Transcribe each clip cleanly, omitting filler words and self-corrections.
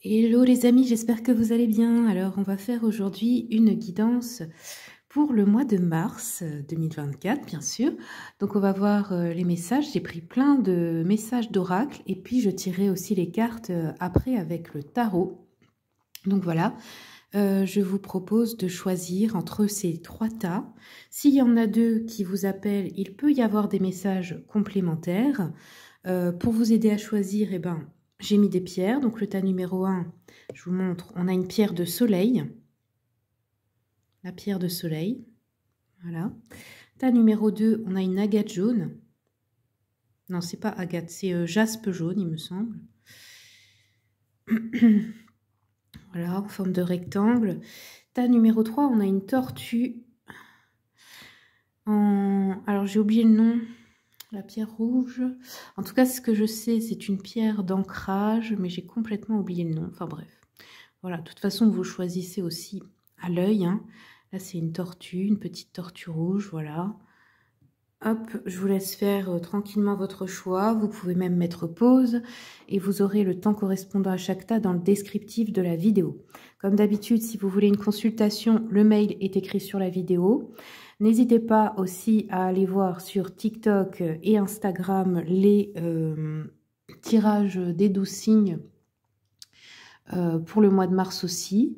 Hello les amis, j'espère que vous allez bien. Alors on va faire aujourd'hui une guidance pour le mois de mars 2024 bien sûr. Donc on va voir les messages, j'ai pris plein de messages d'oracle et puis je tirerai aussi les cartes après avec le tarot. Donc voilà, je vous propose de choisir entre ces trois tas. S'il y en a deux qui vous appellent, il peut y avoir des messages complémentaires. Pour vous aider à choisir, eh ben, j'ai mis des pierres. Donc le tas numéro 1, je vous montre, on a une pierre de soleil. La pierre de soleil. Voilà. Tas numéro 2, on a une agate jaune. Non, c'est pas agate, c'est jaspe jaune, il me semble. Voilà, en forme de rectangle. Tas numéro 3, on a une tortue. Alors, j'ai oublié le nom. La pierre rouge. En tout cas, ce que je sais, c'est une pierre d'ancrage, mais j'ai complètement oublié le nom. Enfin bref. Voilà, de toute façon, vous choisissez aussi à l'œil. Hein. Là, c'est une tortue, une petite tortue rouge, voilà. Hop, je vous laisse faire tranquillement votre choix. Vous pouvez même mettre pause et vous aurez le temps correspondant à chaque tas dans le descriptif de la vidéo. Comme d'habitude, si vous voulez une consultation, le mail est écrit sur la vidéo. N'hésitez pas aussi à aller voir sur TikTok et Instagram les tirages des 12 signes pour le mois de mars aussi.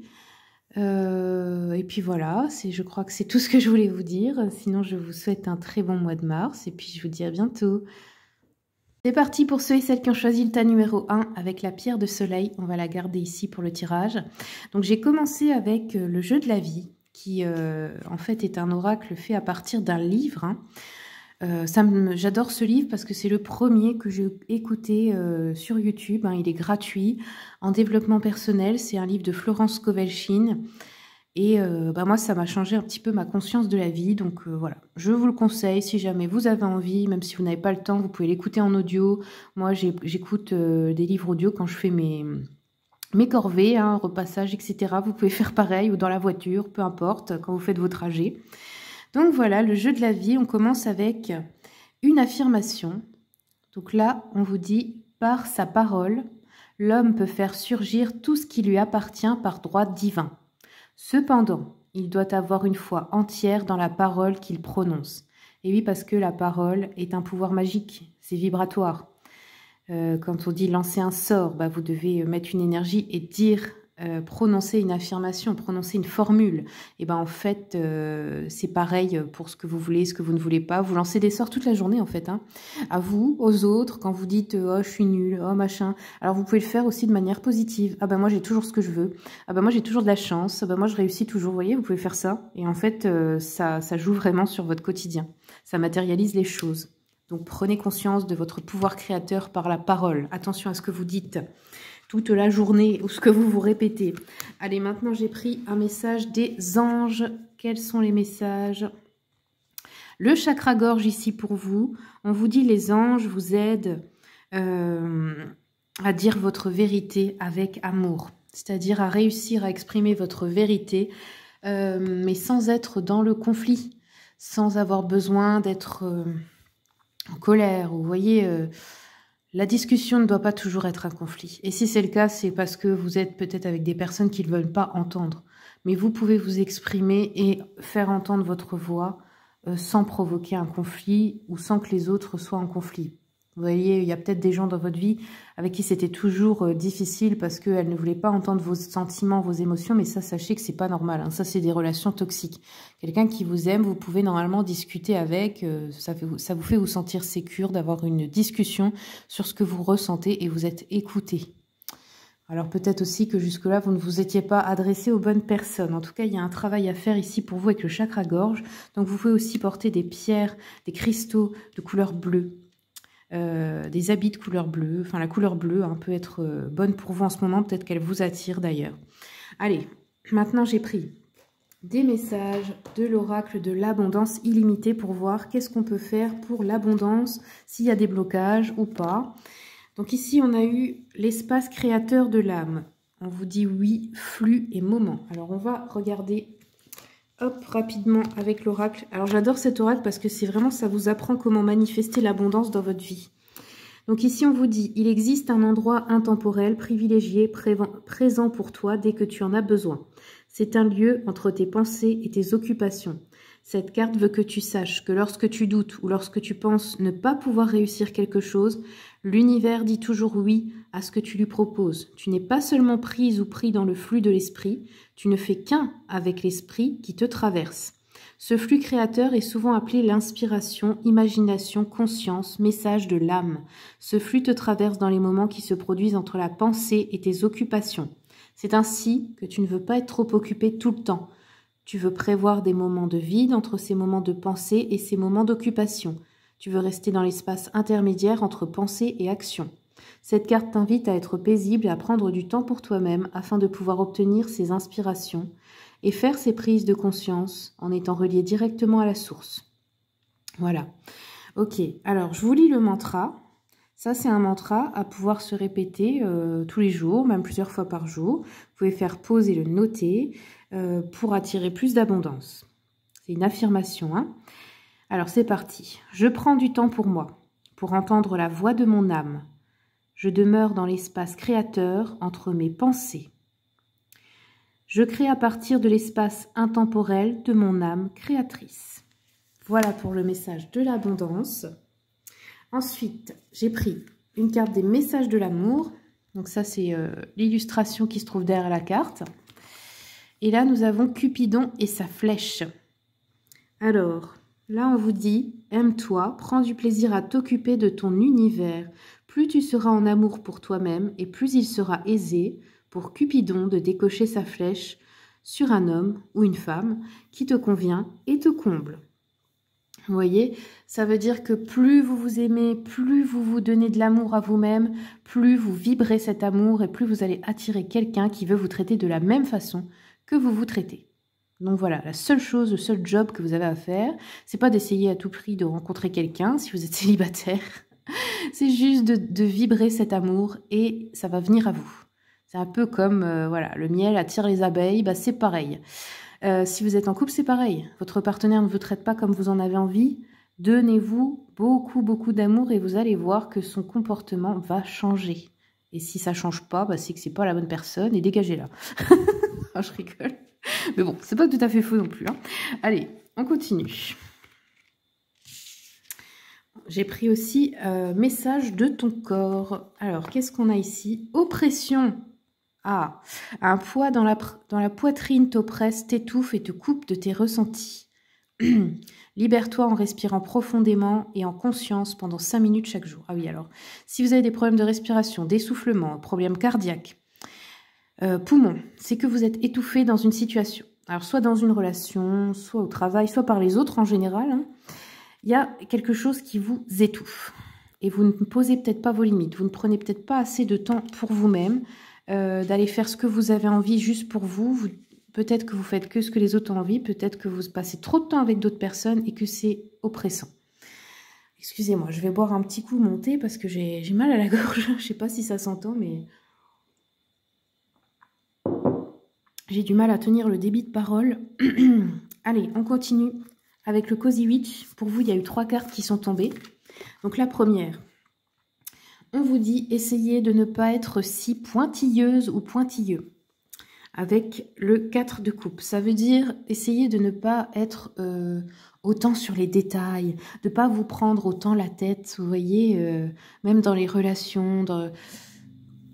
Et puis voilà, je crois que c'est tout ce que je voulais vous dire. Sinon, je vous souhaite un très bon mois de mars et puis je vous dis à bientôt. C'est parti pour ceux et celles qui ont choisi le tas numéro 1 avec la pierre de soleil. On va la garder ici pour le tirage. Donc j'ai commencé avec le jeu de la vie qui en fait est un oracle fait à partir d'un livre. Hein. J'adore ce livre parce que c'est le premier que j'ai écouté sur YouTube. Hein, il est gratuit, en développement personnel. C'est un livre de Florence Kovelchine. Et moi, ça m'a changé un petit peu ma conscience de la vie. Donc voilà, je vous le conseille si jamais vous avez envie. Même si vous n'avez pas le temps, vous pouvez l'écouter en audio. Moi, j'écoute des livres audio quand je fais mes corvées, hein, repassage, etc. Vous pouvez faire pareil ou dans la voiture, peu importe, quand vous faites vos trajets. Donc voilà, le jeu de la vie, on commence avec une affirmation. Donc là, on vous dit, par sa parole, l'homme peut faire surgir tout ce qui lui appartient par droit divin. Cependant, il doit avoir une foi entière dans la parole qu'il prononce. Et oui, parce que la parole est un pouvoir magique, c'est vibratoire. Quand on dit lancer un sort, vous devez mettre une énergie et dire... prononcer une affirmation, prononcer une formule, et en fait c'est pareil pour ce que vous voulez, ce que vous ne voulez pas. Vous lancez des sorts toute la journée en fait, hein, à vous, aux autres, quand vous dites oh je suis nul, oh machin. Alors vous pouvez le faire aussi de manière positive. Ah moi j'ai toujours ce que je veux, moi j'ai toujours de la chance, moi je réussis toujours. Vous voyez, vous pouvez faire ça et en fait ça joue vraiment sur votre quotidien, ça matérialise les choses. Donc prenez conscience de votre pouvoir créateur par la parole. Attention à ce que vous dites toute la journée ou ce que vous vous répétez. Allez, maintenant j'ai pris un message des anges. Quels sont les messages? Le chakra-gorge ici pour vous. On vous dit les anges vous aident à dire votre vérité avec amour. C'est-à-dire à réussir à exprimer votre vérité, mais sans être dans le conflit, sans avoir besoin d'être en colère. Vous voyez... la discussion ne doit pas toujours être un conflit. Et si c'est le cas, c'est parce que vous êtes peut-être avec des personnes qui ne veulent pas entendre. Mais vous pouvez vous exprimer et faire entendre votre voix sans provoquer un conflit ou sans que les autres soient en conflit. Vous voyez, il y a peut-être des gens dans votre vie avec qui c'était toujours difficile parce qu'elles ne voulaient pas entendre vos sentiments, vos émotions. Mais ça, sachez que c'est pas normal. Hein. Ça, c'est des relations toxiques. Quelqu'un qui vous aime, vous pouvez normalement discuter avec. Ça vous fait vous sentir sécure d'avoir une discussion sur ce que vous ressentez et vous êtes écouté. Alors peut-être aussi que jusque-là, vous ne vous étiez pas adressé aux bonnes personnes. En tout cas, il y a un travail à faire ici pour vous avec le chakra-gorge. Donc vous pouvez aussi porter des pierres, des cristaux de couleur bleue. Des habits de couleur bleue, enfin la couleur bleue peut être bonne pour vous en ce moment, peut-être qu'elle vous attire d'ailleurs. Allez, maintenant j'ai pris des messages de l'oracle de l'abondance illimitée pour voir qu'est-ce qu'on peut faire pour l'abondance, s'il y a des blocages ou pas. Donc ici on a eu l'espace créateur de l'âme. On vous dit oui, flux et moment. Alors on va regarder hop, rapidement avec l'oracle. Alors j'adore cet oracle parce que c'est vraiment, ça vous apprend comment manifester l'abondance dans votre vie. Donc ici, on vous dit, il existe un endroit intemporel, privilégié, présent pour toi dès que tu en as besoin. C'est un lieu entre tes pensées et tes occupations. Cette carte veut que tu saches que lorsque tu doutes ou lorsque tu penses ne pas pouvoir réussir quelque chose, l'univers dit toujours oui à ce que tu lui proposes. Tu n'es pas seulement prise ou pris dans le flux de l'esprit, tu ne fais qu'un avec l'esprit qui te traverse. Ce flux créateur est souvent appelé l'inspiration, imagination, conscience, message de l'âme. Ce flux te traverse dans les moments qui se produisent entre la pensée et tes occupations. C'est ainsi que tu ne veux pas être trop occupé tout le temps. Tu veux prévoir des moments de vide entre ces moments de pensée et ces moments d'occupation. Tu veux rester dans l'espace intermédiaire entre pensée et action. Cette carte t'invite à être paisible et à prendre du temps pour toi-même afin de pouvoir obtenir ces inspirations et faire ces prises de conscience en étant relié directement à la source. Voilà. Ok, alors je vous lis le mantra. Ça, c'est un mantra à pouvoir se répéter tous les jours, même plusieurs fois par jour. Vous pouvez faire pause et le noter pour attirer plus d'abondance. C'est une affirmation, hein. Alors, c'est parti. Je prends du temps pour moi, pour entendre la voix de mon âme. Je demeure dans l'espace créateur entre mes pensées. Je crée à partir de l'espace intemporel de mon âme créatrice. Voilà pour le message de l'abondance. Ensuite, j'ai pris une carte des messages de l'amour. Donc ça, c'est l'illustration qui se trouve derrière la carte. Et là, nous avons Cupidon et sa flèche. Alors, là, on vous dit, aime-toi, prends du plaisir à t'occuper de ton univers. Plus tu seras en amour pour toi-même et plus il sera aisé pour Cupidon de décocher sa flèche sur un homme ou une femme qui te convient et te comble. Vous voyez, ça veut dire que plus vous vous aimez, plus vous vous donnez de l'amour à vous-même, plus vous vibrez cet amour et plus vous allez attirer quelqu'un qui veut vous traiter de la même façon que vous vous traitez. Donc voilà, la seule chose, le seul job que vous avez à faire, c'est pas d'essayer à tout prix de rencontrer quelqu'un si vous êtes célibataire. C'est juste de vibrer cet amour et ça va venir à vous. C'est un peu comme voilà, le miel attire les abeilles, bah c'est pareil. Si vous êtes en couple, c'est pareil. Votre partenaire ne vous traite pas comme vous en avez envie. Donnez-vous beaucoup d'amour et vous allez voir que son comportement va changer. Et si ça change pas, bah c'est que c'est pas la bonne personne et dégagez-la. Oh, je rigole. Mais bon, c'est pas tout à fait faux non plus. Hein. Allez, on continue. J'ai pris aussi message de ton corps. Alors, qu'est-ce qu'on a ici? Oppression. Ah, un poids dans la poitrine t'oppresse, t'étouffe et te coupe de tes ressentis. Libère-toi en respirant profondément et en conscience pendant 5 minutes chaque jour. Ah oui, alors, si vous avez des problèmes de respiration, d'essoufflement, problèmes cardiaques, poumons, c'est que vous êtes étouffé dans une situation. Alors, soit dans une relation, soit au travail, soit par les autres en général. Hein. Il y a quelque chose qui vous étouffe. Et vous ne posez peut-être pas vos limites. Vous ne prenez peut-être pas assez de temps pour vous-même, d'aller faire ce que vous avez envie juste pour vous. Peut-être que vous faites que ce que les autres ont envie. Peut-être que vous passez trop de temps avec d'autres personnes et que c'est oppressant. Excusez-moi, je vais boire un petit coup mon thé parce que j'ai mal à la gorge. Je ne sais pas si ça s'entend, mais j'ai du mal à tenir le débit de parole. Allez, on continue avec le Cozy Witch. Pour vous, il y a eu 3 cartes qui sont tombées. Donc la première, on vous dit essayez de ne pas être si pointilleuse ou pointilleux. Avec le 4 de coupe, ça veut dire essayez de ne pas être autant sur les détails, de ne pas vous prendre autant la tête, vous voyez, même dans les relations.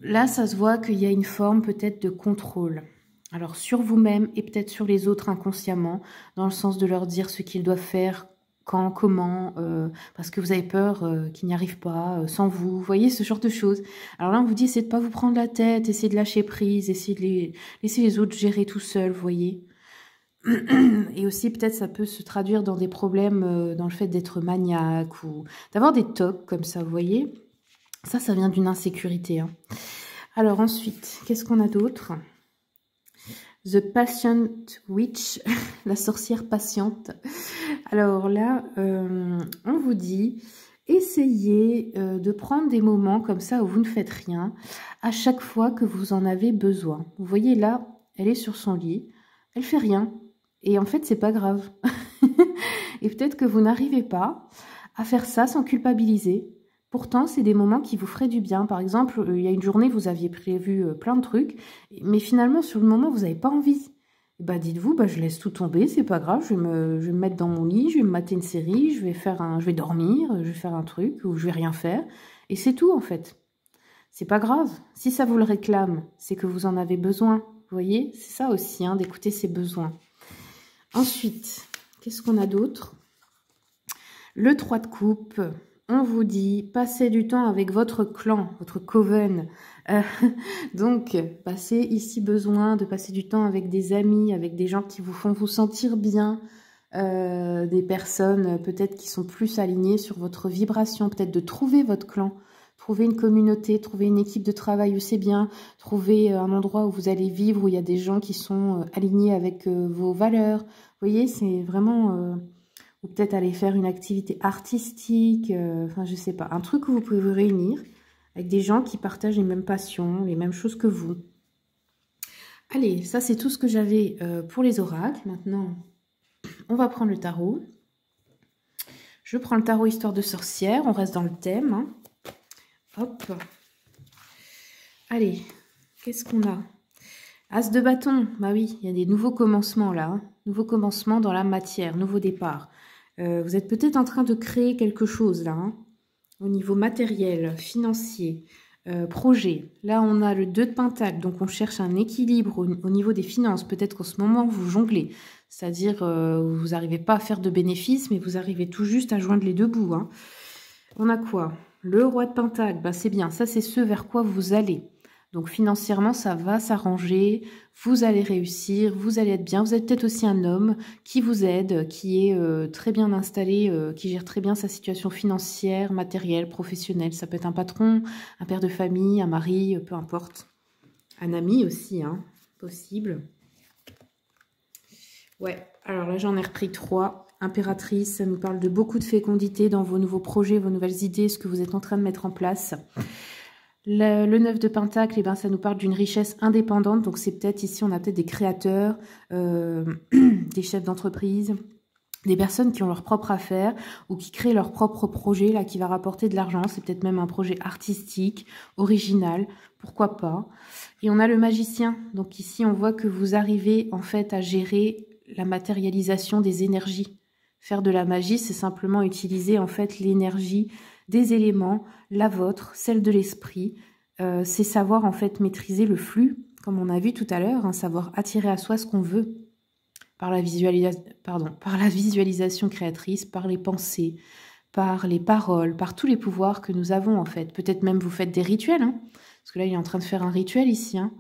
Là, ça se voit qu'il y a une forme peut-être de contrôle. Alors sur vous-même et peut-être sur les autres inconsciemment, dans le sens de leur dire ce qu'ils doivent faire, quand, comment, parce que vous avez peur qu'ils n'y arrivent pas, sans vous, vous voyez, ce genre de choses. Alors là, on vous dit, essayez de ne pas vous prendre la tête, essayez de lâcher prise, essayez de laisser les autres gérer tout seuls, vous voyez. Et aussi, peut-être, ça peut se traduire dans des problèmes, dans le fait d'être maniaque ou d'avoir des tocs comme ça, vous voyez. Ça vient d'une insécurité. Hein. Alors ensuite, qu'est-ce qu'on a d'autre ? The Patient Witch, la sorcière patiente. Alors là, on vous dit, essayez de prendre des moments comme ça où vous ne faites rien, à chaque fois que vous en avez besoin. Vous voyez là, elle est sur son lit, elle fait rien. Et en fait, c'est pas grave. Et peut-être que vous n'arrivez pas à faire ça sans culpabiliser. Pourtant, c'est des moments qui vous feraient du bien. Par exemple, il y a une journée, vous aviez prévu plein de trucs, mais finalement, sur le moment, vous n'avez pas envie. Bah, dites-vous, bah, je laisse tout tomber, c'est pas grave, je vais me mettre dans mon lit, je vais me mater une série, je vais dormir, je vais faire un truc, ou je vais rien faire. Et c'est tout, en fait. C'est pas grave. Si ça vous le réclame, c'est que vous en avez besoin. Vous voyez, c'est ça aussi, hein, d'écouter ses besoins. Ensuite, qu'est-ce qu'on a d'autre? Le 3 de coupe. On vous dit, passez du temps avec votre clan, votre coven. Donc, passez ici besoin de passer du temps avec des amis, avec des gens qui vous font vous sentir bien, des personnes peut-être qui sont plus alignées sur votre vibration, peut-être de trouver votre clan, trouver une communauté, trouver une équipe de travail où c'est bien, trouver un endroit où vous allez vivre, où il y a des gens qui sont alignés avec vos valeurs. Vous voyez, c'est vraiment... ou peut-être aller faire une activité artistique, enfin je sais pas, un truc où vous pouvez vous réunir avec des gens qui partagent les mêmes passions, les mêmes choses que vous. Allez, ça c'est tout ce que j'avais pour les oracles. Maintenant, on va prendre le tarot. Je prends le tarot histoire de sorcière, on reste dans le thème. Hein. Hop. Allez, qu'est-ce qu'on a? As de bâton, bah oui, il y a des nouveaux commencements là. Hein. Nouveaux commencements dans la matière, nouveau départ. Vous êtes peut-être en train de créer quelque chose là, hein, au niveau matériel, financier, projet. Là, on a le 2 de Pentacle, donc on cherche un équilibre au niveau des finances. Peut-être qu'en ce moment, vous jonglez, c'est-à-dire vous n'arrivez pas à faire de bénéfices, mais vous arrivez tout juste à joindre les deux bouts. Hein. On a quoi? Le Roi de Pentacle, bah, c'est bien, ça c'est ce vers quoi vous allez. Donc financièrement, ça va s'arranger, vous allez réussir, vous allez être bien. Vous êtes peut-être aussi un homme qui vous aide, qui est très bien installé, qui gère très bien sa situation financière, matérielle, professionnelle. Ça peut être un patron, un père de famille, un mari, peu importe. Un ami aussi, hein, possible. Ouais, alors là j'en ai repris 3. Impératrice, ça nous parle de beaucoup de fécondité dans vos nouveaux projets, vos nouvelles idées, ce que vous êtes en train de mettre en place. Le 9 de Pentacle, eh ben, ça nous parle d'une richesse indépendante. Donc, c'est peut-être ici, on a peut-être des créateurs, des chefs d'entreprise, des personnes qui ont leur propre affaire ou qui créent leur propre projet là, qui va rapporter de l'argent. C'est peut-être même un projet artistique, original, pourquoi pas. Et on a le magicien. Donc, ici, on voit que vous arrivez en fait à gérer la matérialisation des énergies. Faire de la magie, c'est simplement utiliser en fait l'énergie des éléments, la vôtre, celle de l'esprit. C'est savoir en fait maîtriser le flux, comme on a vu tout à l'heure, hein, savoir attirer à soi ce qu'on veut par la visualisation créatrice, par les pensées, par les paroles, par tous les pouvoirs que nous avons en fait. Peut-être même vous faites des rituels, hein, parce que là il est en train de faire un rituel ici. Hein.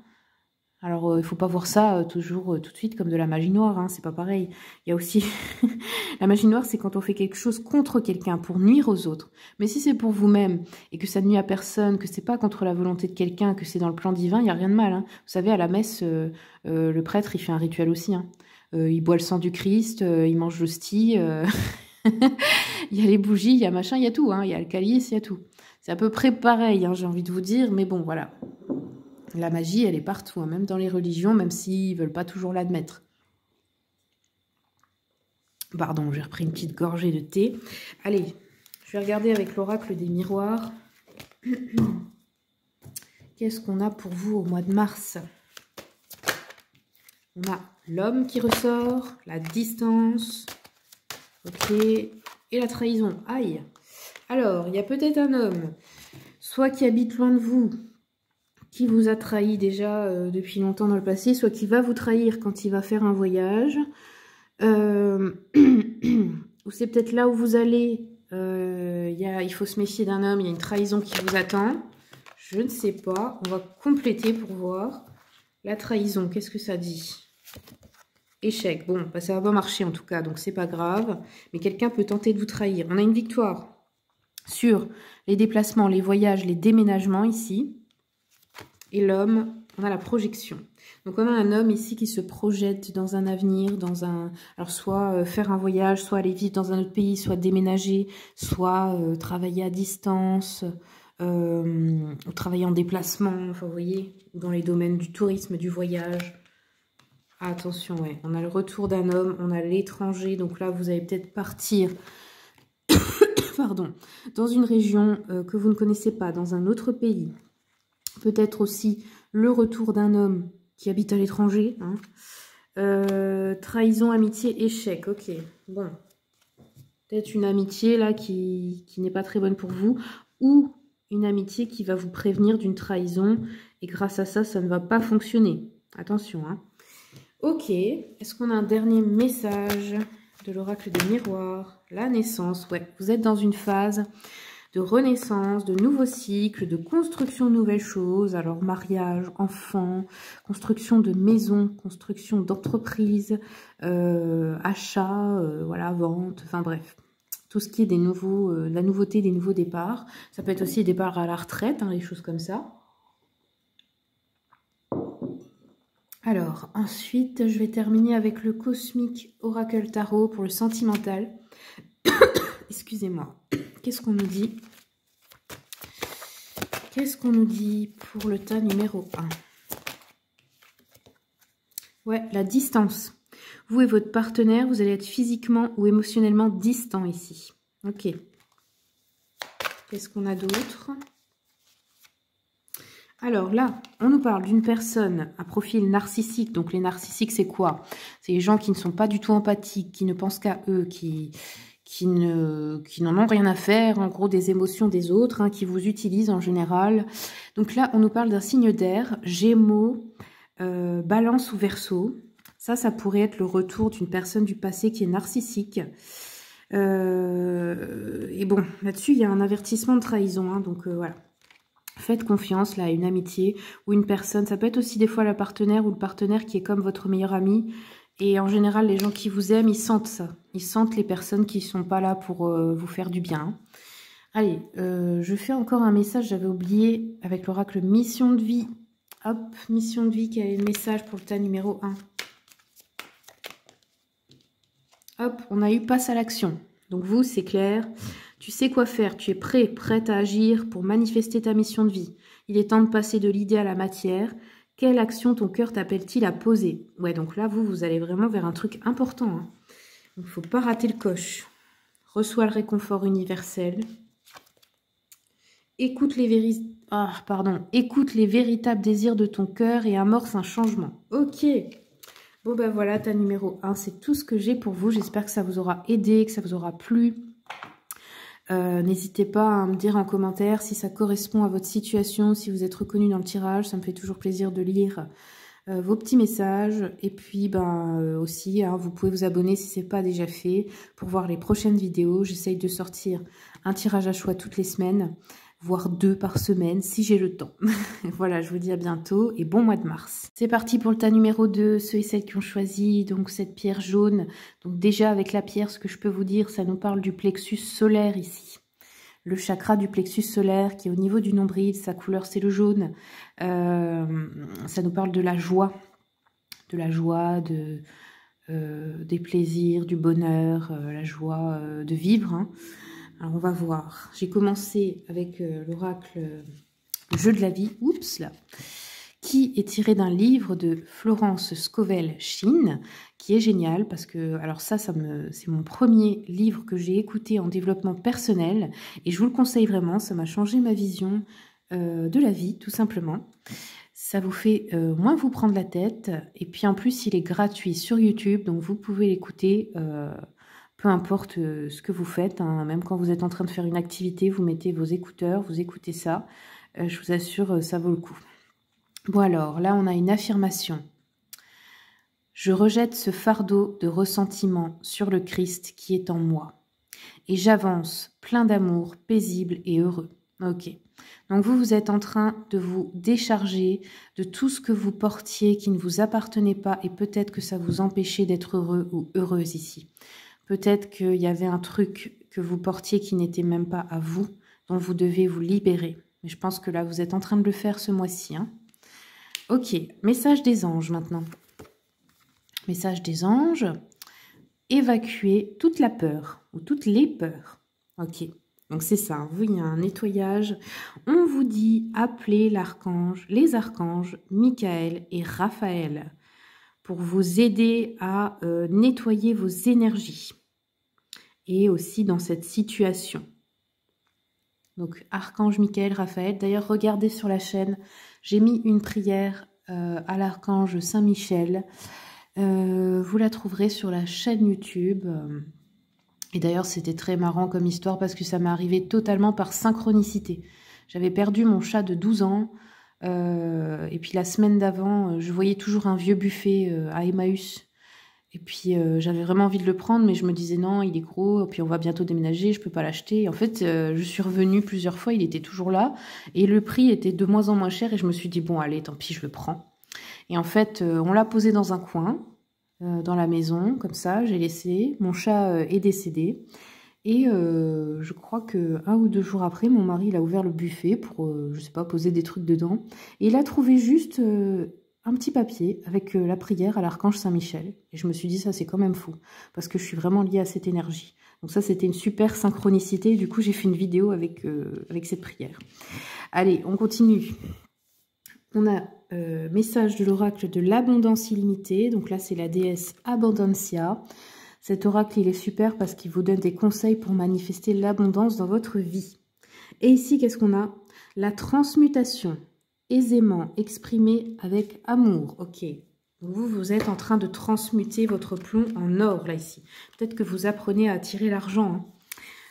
Alors, il ne faut pas voir ça toujours tout de suite comme de la magie noire, hein, c'est pas pareil. Il y a aussi... la magie noire, c'est quand on fait quelque chose contre quelqu'un pour nuire aux autres. Mais si c'est pour vous-même et que ça ne nuit à personne, que c'est pas contre la volonté de quelqu'un, que c'est dans le plan divin, il n'y a rien de mal. Hein. Vous savez, à la messe, le prêtre, il fait un rituel aussi. Hein. Il boit le sang du Christ, il mange l'hostie, il y a les bougies, il y a machin, il y a tout. Hein. Il y a le calice, il y a tout. C'est à peu près pareil, hein, j'ai envie de vous dire, mais bon, voilà. La magie, elle est partout, hein, même dans les religions, même s'ils ne veulent pas toujours l'admettre. Pardon, j'ai repris une petite gorgée de thé. Allez, je vais regarder avec l'oracle des miroirs. Qu'est-ce qu'on a pour vous au mois de mars? On a l'homme qui ressort, la distance, ok, et la trahison. Aïe. Alors, il y a peut-être un homme, soit qui habite loin de vous, qui vous a trahi déjà depuis longtemps dans le passé, soit qui va vous trahir quand il va faire un voyage, ou c'est peut-être là où vous allez, il faut se méfier d'un homme, il y a une trahison qui vous attend, je ne sais pas, on va compléter pour voir. La trahison, qu'est-ce que ça dit? Échec, bon, bah, ça va pas marcher en tout cas, donc c'est pas grave, mais quelqu'un peut tenter de vous trahir. On a une victoire sur les déplacements, les voyages, les déménagements ici. Et l'homme, on a la projection. Donc on a un homme ici qui se projette dans un avenir, dans un... Alors soit faire un voyage, soit aller vivre dans un autre pays, soit déménager, soit travailler à distance, travailler en déplacement, enfin vous voyez, dans les domaines du tourisme, du voyage. Ah, attention, ouais, on a le retour d'un homme, on a l'étranger, donc là vous allez peut-être partir pardon, dans une région que vous ne connaissez pas, dans un autre pays. Peut-être aussi le retour d'un homme qui habite à l'étranger. Hein. Trahison, amitié, échec. Ok, bon. Peut-être une amitié là qui n'est pas très bonne pour vous. Ou une amitié qui va vous prévenir d'une trahison. Et grâce à ça, ça ne va pas fonctionner. Attention. Hein. Ok, est-ce qu'on a un dernier message de l'oracle des miroirs? La naissance, ouais. Vous êtes dans une phase de renaissance, de nouveaux cycles, de construction de nouvelles choses. Alors, mariage, enfant, construction de maison, construction d'entreprise, achat, voilà, vente, enfin bref. Tout ce qui est des nouveaux, la nouveauté, des nouveaux départs. Ça peut être aussi des départs à la retraite, hein, les choses comme ça. Alors, ensuite, je vais terminer avec le Cosmic Oracle Tarot pour le sentimental. Excusez-moi. Qu'est-ce qu'on nous dit? Qu'est-ce qu'on nous dit pour le tas numéro 1? Ouais, la distance. Vous et votre partenaire, vous allez être physiquement ou émotionnellement distants ici. Ok. Qu'est-ce qu'on a d'autre? Alors là, on nous parle d'une personne à profil narcissique. Donc les narcissiques, c'est quoi? C'est les gens qui ne sont pas du tout empathiques, qui ne pensent qu'à eux, qui n'en ont rien à faire, en gros des émotions des autres, hein, qui vous utilisent en général. Donc là, on nous parle d'un signe d'air, Gémeaux, Balance ou Verseau. Ça pourrait être le retour d'une personne du passé qui est narcissique. Et bon, là-dessus, il y a un avertissement de trahison, hein, donc voilà. Faites confiance là à une amitié ou une personne. Ça peut être aussi des fois la partenaire ou le partenaire qui est comme votre meilleur ami. Et en général, les gens qui vous aiment, ils sentent ça. Ils sentent les personnes qui ne sont pas là pour vous faire du bien. Allez, je fais encore un message. J'avais oublié avec l'oracle mission de vie. Hop, mission de vie, quel est le message pour le tas numéro 1? Hop, on a eu passe à l'action. Donc vous, c'est clair. Tu sais quoi faire, tu es prêt, prête à agir pour manifester ta mission de vie. Il est temps de passer de l'idée à la matière. Quelle action ton cœur t'appelle-t-il à poser? Ouais, donc là, vous allez vraiment vers un truc important. Hein. Il ne faut pas rater le coche. Reçois le réconfort universel. Écoute les véritables désirs de ton cœur et amorce un changement. Ok. Bon, ben voilà, ta numéro 1, c'est tout ce que j'ai pour vous. J'espère que ça vous aura aidé, que ça vous aura plu. N'hésitez pas à me dire en commentaire si ça correspond à votre situation, si vous êtes reconnu dans le tirage. Ça me fait toujours plaisir de lire vos petits messages. Et puis aussi, hein, vous pouvez vous abonner si ce n'est pas déjà fait pour voir les prochaines vidéos. J'essaye de sortir un tirage à choix toutes les semaines, voire 2 par semaine si j'ai le temps. Voilà, je vous dis à bientôt et bon mois de mars. C'est parti pour le tas numéro 2, ceux et celles qui ont choisi donc cette pierre jaune. Donc déjà avec la pierre, ce que je peux vous dire, ça nous parle du plexus solaire ici. Le chakra du plexus solaire qui est au niveau du nombril, sa couleur c'est le jaune. Ça nous parle de la joie, des plaisirs, du bonheur, la joie de vivre. Hein. Alors, on va voir. J'ai commencé avec l'oracle Jeu de la vie, oups là, qui est tiré d'un livre de Florence Scovel-Shinn, qui est génial parce que, alors c'est mon premier livre que j'ai écouté en développement personnel et je vous le conseille vraiment, ça m'a changé ma vision de la vie, tout simplement. Ça vous fait moins vous prendre la tête et puis en plus, il est gratuit sur YouTube, donc vous pouvez l'écouter peu importe ce que vous faites, hein, même quand vous êtes en train de faire une activité, vous mettez vos écouteurs, vous écoutez ça. Je vous assure, ça vaut le coup. Bon alors, là on a une affirmation. Je rejette ce fardeau de ressentiment sur le Christ qui est en moi. Et j'avance plein d'amour, paisible et heureux. Ok. Donc vous êtes en train de vous décharger de tout ce que vous portiez qui ne vous appartenait pas et peut-être que ça vous empêchait d'être heureux ou heureuse ici. Peut-être qu'il y avait un truc que vous portiez qui n'était même pas à vous, dont vous devez vous libérer. Mais je pense que là, vous êtes en train de le faire ce mois-ci. Hein. Ok, message des anges maintenant. Message des anges. Évacuer toute la peur ou toutes les peurs. Ok, donc c'est ça. Hein. Vous, il y a un nettoyage. On vous dit appelez les archanges Michael et Raphaël pour vous aider à nettoyer vos énergies. Et aussi dans cette situation. Donc, Archange Michael, Raphaël. D'ailleurs, regardez sur la chaîne, j'ai mis une prière à l'Archange Saint-Michel. Vous la trouverez sur la chaîne YouTube. Et d'ailleurs, c'était très marrant comme histoire parce que ça m'est arrivé totalement par synchronicité. J'avais perdu mon chat de 12 ans. Et puis la semaine d'avant, je voyais toujours un vieux buffet à Emmaüs. Et puis j'avais vraiment envie de le prendre, mais je me disais non, il est gros, puis on va bientôt déménager, je peux pas l'acheter. En fait, je suis revenue plusieurs fois, il était toujours là, et le prix était de moins en moins cher, et je me suis dit bon allez, tant pis, je le prends. Et en fait, on l'a posé dans un coin, dans la maison, comme ça, j'ai laissé. Mon chat est décédé. Et je crois que 1 ou 2 jours après, mon mari il a ouvert le buffet pour, je sais pas, poser des trucs dedans. Et il a trouvé juste un petit papier avec la prière à l'Archange Saint-Michel. Et je me suis dit, ça c'est quand même fou, parce que je suis vraiment liée à cette énergie. Donc ça, c'était une super synchronicité. Et du coup, j'ai fait une vidéo avec cette prière. Allez, on continue. On a message de l'oracle de l'abondance illimitée. Donc là, c'est la déesse Abondancia. Cet oracle, il est super parce qu'il vous donne des conseils pour manifester l'abondance dans votre vie. Et ici, qu'est-ce qu'on a? La transmutation, aisément exprimée avec amour. Ok, vous êtes en train de transmuter votre plomb en or, là, ici. Peut-être que vous apprenez à attirer l'argent. Hein.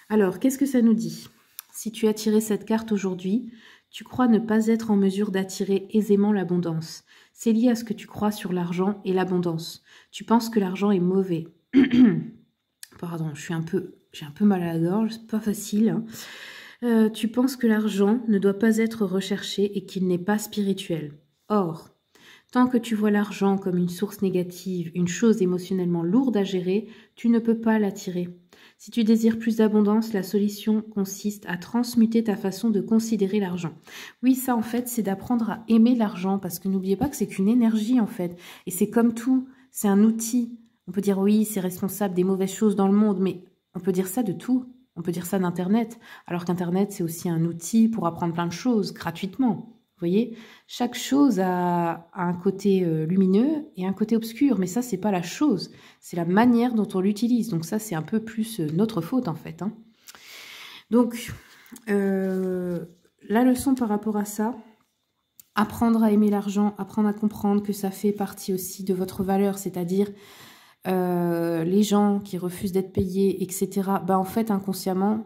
Alors, qu'est-ce que ça nous dit? Si tu as tiré cette carte aujourd'hui, tu crois ne pas être en mesure d'attirer aisément l'abondance. C'est lié à ce que tu crois sur l'argent et l'abondance. Tu penses que l'argent est mauvais. Pardon, j'ai un peu mal à la gorge, c'est pas facile. Hein. Tu penses que l'argent ne doit pas être recherché et qu'il n'est pas spirituel. Or, tant que tu vois l'argent comme une source négative, une chose émotionnellement lourde à gérer, tu ne peux pas l'attirer. Si tu désires plus d'abondance, la solution consiste à transmuter ta façon de considérer l'argent. Oui, ça en fait, c'est d'apprendre à aimer l'argent, parce que n'oubliez pas que c'est qu'une énergie en fait. Et c'est comme tout, c'est un outil. On peut dire oui, c'est responsable des mauvaises choses dans le monde, mais on peut dire ça de tout. On peut dire ça d'Internet, alors qu'Internet, c'est aussi un outil pour apprendre plein de choses gratuitement. Vous voyez, chaque chose a un côté lumineux et un côté obscur, mais ça, c'est pas la chose. C'est la manière dont on l'utilise. Donc ça, c'est un peu plus notre faute, en fait. Hein. Donc, la leçon par rapport à ça, apprendre à aimer l'argent, apprendre à comprendre que ça fait partie aussi de votre valeur, c'est-à-dire... les gens qui refusent d'être payés, etc., ben en fait, inconsciemment,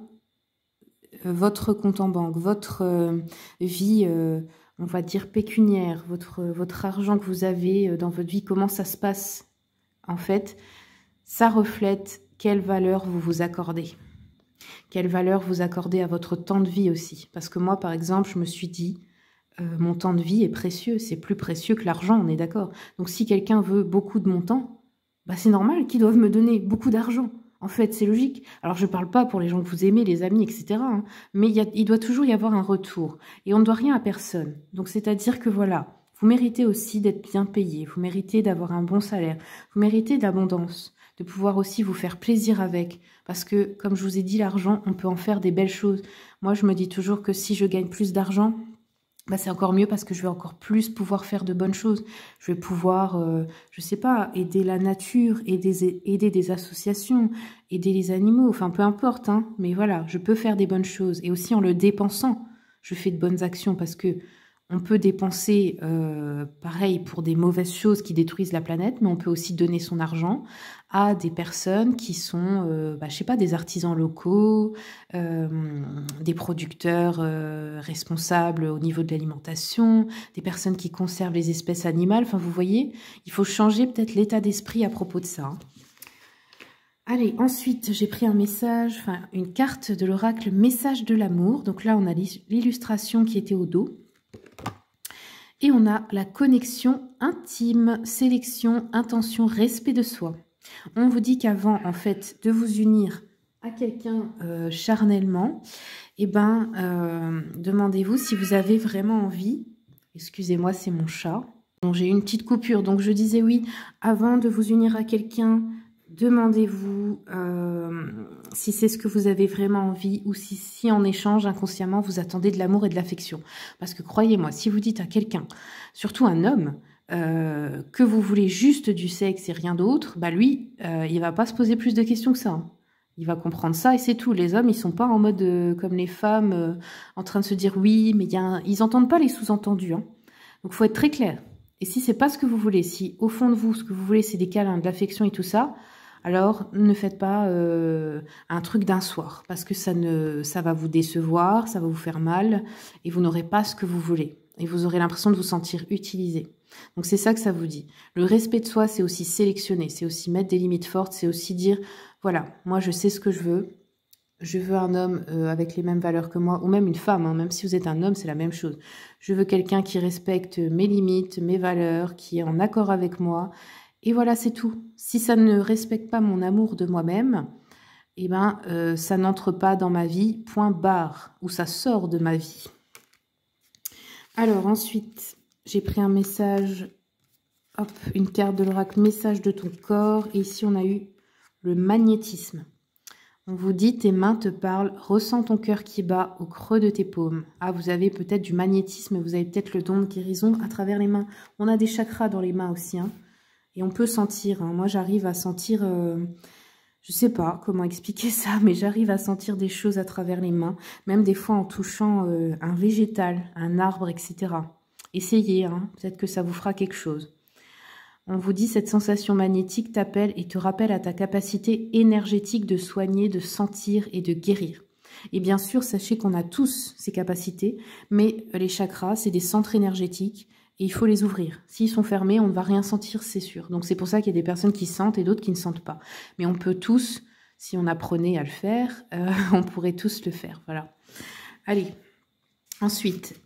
votre compte en banque, votre vie, on va dire pécuniaire, votre argent que vous avez dans votre vie, comment ça se passe, en fait, ça reflète quelle valeur vous vous accordez. Quelle valeur vous accordez à votre temps de vie aussi. Parce que moi, par exemple, je me suis dit, mon temps de vie est précieux, c'est plus précieux que l'argent, on est d'accord. Donc si quelqu'un veut beaucoup de mon temps, bah, c'est normal qu'ils doivent me donner beaucoup d'argent. En fait, c'est logique. Alors, je ne parle pas pour les gens que vous aimez, les amis, etc. Hein, mais il doit toujours y avoir un retour. Et on ne doit rien à personne. Donc, c'est-à-dire que voilà, vous méritez aussi d'être bien payé. Vous méritez d'avoir un bon salaire. Vous méritez de l'abondance. De pouvoir aussi vous faire plaisir avec. Parce que, comme je vous ai dit, l'argent, on peut en faire des belles choses. Moi, je me dis toujours que si je gagne plus d'argent... bah, c'est encore mieux parce que je vais encore plus pouvoir faire de bonnes choses. Je vais pouvoir, je sais pas, aider la nature, aider des associations, aider les animaux, enfin peu importe, hein, mais voilà, je peux faire des bonnes choses. Et aussi en le dépensant, je fais de bonnes actions parce que on peut dépenser, pareil, pour des mauvaises choses qui détruisent la planète, mais on peut aussi donner son argent à des personnes qui sont, je sais pas, des artisans locaux, des producteurs responsables au niveau de l'alimentation, des personnes qui conservent les espèces animales. Enfin, vous voyez, il faut changer peut-être l'état d'esprit à propos de ça. Hein. Allez, ensuite, j'ai pris un message, enfin, une carte de l'oracle Message de l'amour. Donc là, on a l'illustration qui était au dos. Et on a la connexion intime, sélection, intention, respect de soi. On vous dit qu'avant, en fait, de vous unir à quelqu'un charnellement, eh ben, demandez-vous si vous avez vraiment envie. Excusez-moi, c'est mon chat. Bon, j'ai eu une petite coupure, donc je disais oui, avant de vous unir à quelqu'un, demandez-vous si c'est ce que vous avez vraiment envie ou si en échange, inconsciemment, vous attendez de l'amour et de l'affection. Parce que croyez-moi, si vous dites à quelqu'un, surtout un homme, que vous voulez juste du sexe et rien d'autre, bah lui, il va pas se poser plus de questions que ça. Hein. Il va comprendre ça et c'est tout. Les hommes, ils sont pas en mode comme les femmes, en train de se dire oui, mais ils entendent pas les sous-entendus. Hein. Donc, faut être très clair. Et si c'est pas ce que vous voulez, si au fond de vous, ce que vous voulez, c'est des câlins, de l'affection et tout ça, alors ne faites pas un truc d'un soir. Parce que ça va vous décevoir, ça va vous faire mal et vous n'aurez pas ce que vous voulez. Et vous aurez l'impression de vous sentir utilisé. Donc, c'est ça que ça vous dit. Le respect de soi, c'est aussi sélectionner, c'est aussi mettre des limites fortes, c'est aussi dire... Voilà, moi je sais ce que je veux. Je veux un homme avec les mêmes valeurs que moi, ou même une femme, hein, même si vous êtes un homme, c'est la même chose. Je veux quelqu'un qui respecte mes limites, mes valeurs, qui est en accord avec moi. Et voilà, c'est tout. Si ça ne respecte pas mon amour de moi-même, eh ben, ça n'entre pas dans ma vie, point barre, ou ça sort de ma vie. Alors ensuite, j'ai pris un message, hop, une carte de l'oracle, message de ton corps. Et ici, on a eu... le magnétisme. On vous dit, tes mains te parlent, ressens ton cœur qui bat au creux de tes paumes. Ah, vous avez peut-être du magnétisme, vous avez peut-être le don de guérison à travers les mains. On a des chakras dans les mains aussi, hein. Et on peut sentir, hein. Moi j'arrive à sentir, je sais pas comment expliquer ça, mais j'arrive à sentir des choses à travers les mains, même des fois en touchant un végétal, un arbre, etc. Essayez, hein. Peut-être que ça vous fera quelque chose. On vous dit, cette sensation magnétique t'appelle et te rappelle à ta capacité énergétique de soigner, de sentir et de guérir. Et bien sûr, sachez qu'on a tous ces capacités, mais les chakras, c'est des centres énergétiques et il faut les ouvrir. S'ils sont fermés, on ne va rien sentir, c'est sûr. Donc c'est pour ça qu'il y a des personnes qui sentent et d'autres qui ne sentent pas. Mais on peut tous, si on apprenait à le faire, on pourrait tous le faire. Voilà. Allez, ensuite...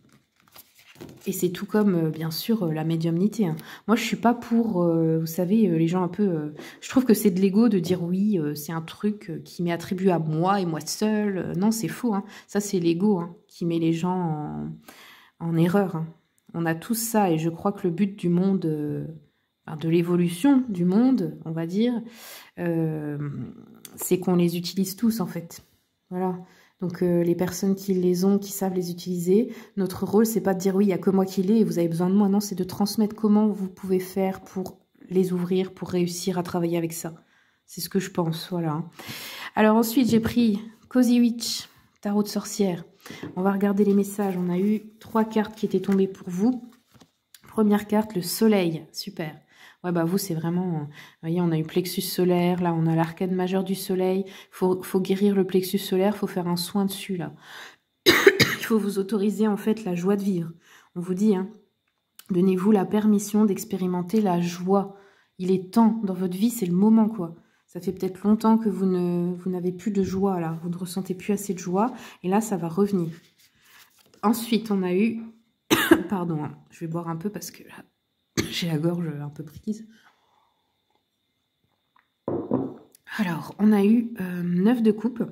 Et c'est tout comme, bien sûr, la médiumnité. Hein. Moi, je suis pas pour, vous savez, les gens un peu... je trouve que c'est de l'ego de dire oui, c'est un truc qui m'est attribué à moi et moi seul. Non, c'est faux. Hein. Ça, c'est l'ego hein, qui met les gens en erreur. Hein. On a tous ça et je crois que le but du monde, de l'évolution du monde, on va dire, c'est qu'on les utilise tous, en fait. Voilà. Donc les personnes qui les ont, qui savent les utiliser, notre rôle, c'est pas de dire oui, il n'y a que moi qui l'ai et vous avez besoin de moi. Non, c'est de transmettre comment vous pouvez faire pour les ouvrir, pour réussir à travailler avec ça. C'est ce que je pense, voilà. Alors ensuite, j'ai pris Cozy Witch, tarot de sorcière. On va regarder les messages. On a eu 3 cartes qui étaient tombées pour vous. Première carte, le soleil. Super. Ouais, bah vous, c'est vraiment... Vous voyez, on a eu plexus solaire, là, on a l'arcane majeur du soleil. Faut guérir le plexus solaire, faut faire un soin dessus, là. Il faut vous autoriser, en fait, la joie de vivre. On vous dit, hein, donnez-vous la permission d'expérimenter la joie. Il est temps, dans votre vie, c'est le moment, quoi. Ça fait peut-être longtemps que vous n'avez plus de joie, là. Vous ne ressentez plus assez de joie, et là, ça va revenir. Ensuite, on a eu... Pardon, hein, je vais boire un peu parce que là... J'ai la gorge un peu prise. Alors, on a eu 9 de coupe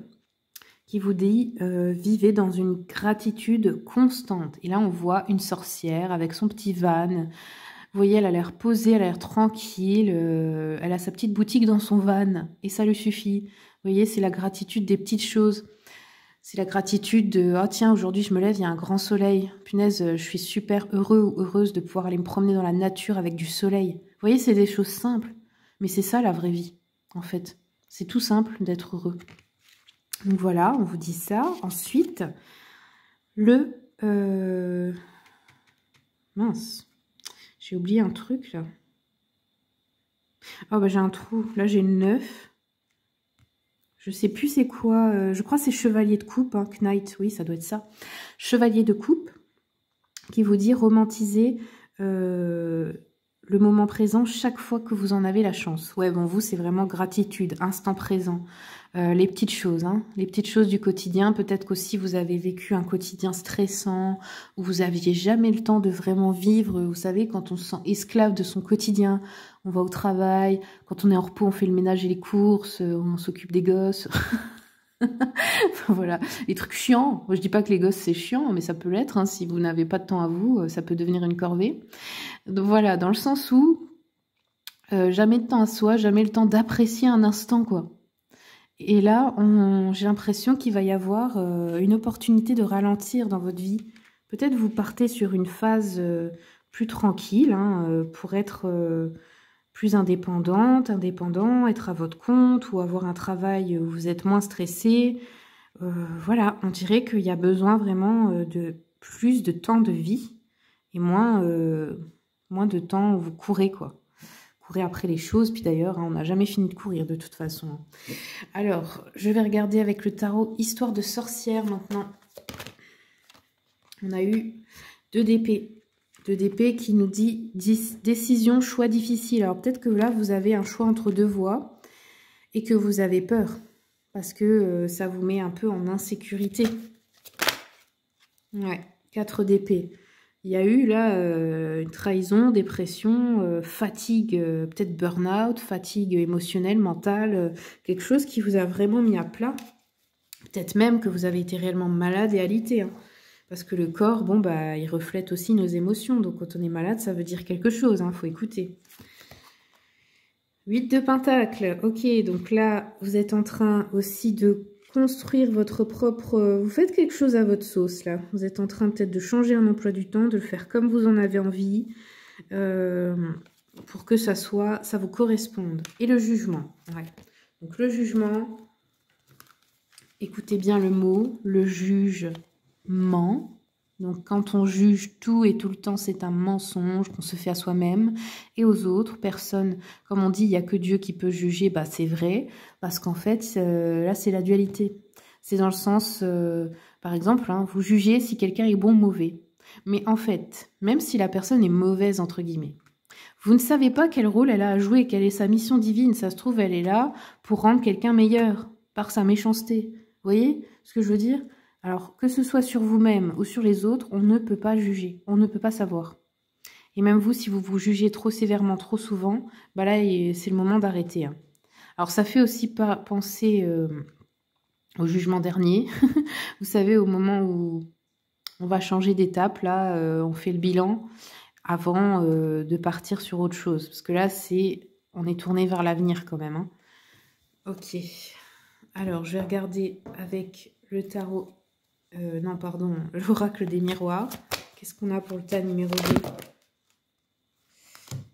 qui vous dit vivez dans une gratitude constante. Et là, on voit une sorcière avec son petit van. Vous voyez, elle a l'air posée, elle a l'air tranquille. Elle a sa petite boutique dans son van et ça lui suffit. Vous voyez, c'est la gratitude des petites choses. C'est la gratitude de « Ah tiens, aujourd'hui je me lève, il y a un grand soleil. Punaise, je suis super heureux ou heureuse de pouvoir aller me promener dans la nature avec du soleil. » Vous voyez, c'est des choses simples. Mais c'est ça la vraie vie, en fait. C'est tout simple d'être heureux. Donc voilà, on vous dit ça. Ensuite, le... Mince, j'ai oublié un truc là. Oh bah j'ai un trou. Là j'ai une 9. Je sais plus c'est quoi, je crois que c'est chevalier de coupe, hein, Knight, oui, ça doit être ça. Chevalier de coupe, qui vous dit romantiser le moment présent chaque fois que vous en avez la chance. Ouais, bon, vous, c'est vraiment gratitude, instant présent. Les petites choses, hein, les petites choses du quotidien. Peut-être qu'aussi vous avez vécu un quotidien stressant, où vous n'aviez jamais le temps de vraiment vivre. Vous savez, quand on se sent esclave de son quotidien, on va au travail, quand on est en repos, on fait le ménage et les courses, on s'occupe des gosses. Enfin, voilà, les trucs chiants. Moi, je dis pas que les gosses c'est chiant, mais ça peut l'être. Hein, si vous n'avez pas de temps à vous, ça peut devenir une corvée. Donc voilà, dans le sens où jamais de temps à soi, jamais le temps d'apprécier un instant, quoi. Et là, j'ai l'impression qu'il va y avoir une opportunité de ralentir dans votre vie. Peut-être vous partez sur une phase plus tranquille, hein, pour être plus indépendante, indépendant, être à votre compte ou avoir un travail où vous êtes moins stressé. Voilà, on dirait qu'il y a besoin vraiment de plus de temps de vie et moins de temps où vous courez, quoi. Courez après les choses, puis d'ailleurs, hein, on n'a jamais fini de courir de toute façon. Alors, je vais regarder avec le tarot Histoire de sorcière maintenant. On a eu 2 d'épée. 2 d'épée qui nous dit décision, choix difficile. Alors peut-être que là, vous avez un choix entre 2 voies et que vous avez peur parce que ça vous met un peu en insécurité. Ouais, 4 d'épée. Il y a eu là une trahison, dépression, fatigue, peut-être burn-out, fatigue émotionnelle, mentale, quelque chose qui vous a vraiment mis à plat. Peut-être même que vous avez été réellement malade et alité, hein. Parce que le corps, bon, bah, il reflète aussi nos émotions. Donc, quand on est malade, ça veut dire quelque chose, hein, faut écouter. 8 de Pentacle. Ok, donc là, vous êtes en train aussi de construire votre propre... Vous faites quelque chose à votre sauce, là. Vous êtes en train peut-être de changer un emploi du temps, de le faire comme vous en avez envie, pour que ça vous corresponde. Et le jugement. Ouais. Donc, le jugement, écoutez bien le mot, le juge ment. Donc quand on juge tout et tout le temps, c'est un mensonge qu'on se fait à soi-même et aux autres. Personne, comme on dit, il n'y a que Dieu qui peut juger, bah c'est vrai, parce qu'en fait, là c'est la dualité. C'est dans le sens, par exemple, hein, vous jugez si quelqu'un est bon ou mauvais. Mais en fait, même si la personne est mauvaise, entre guillemets, vous ne savez pas quel rôle elle a à jouer, quelle est sa mission divine. Ça se trouve, elle est là pour rendre quelqu'un meilleur par sa méchanceté. Vous voyez ce que je veux dire ? Alors, que ce soit sur vous-même ou sur les autres, on ne peut pas juger, on ne peut pas savoir. Et même vous, si vous vous jugez trop sévèrement, trop souvent, bah là, c'est le moment d'arrêter, hein. Alors, ça fait aussi penser au jugement dernier. Vous savez, au moment où on va changer d'étape, là, on fait le bilan avant de partir sur autre chose. Parce que là, on est tourné vers l'avenir quand même, hein. Ok. Alors, je vais regarder avec le tarot... non, pardon, l'oracle des miroirs. Qu'est-ce qu'on a pour le tas numéro 2?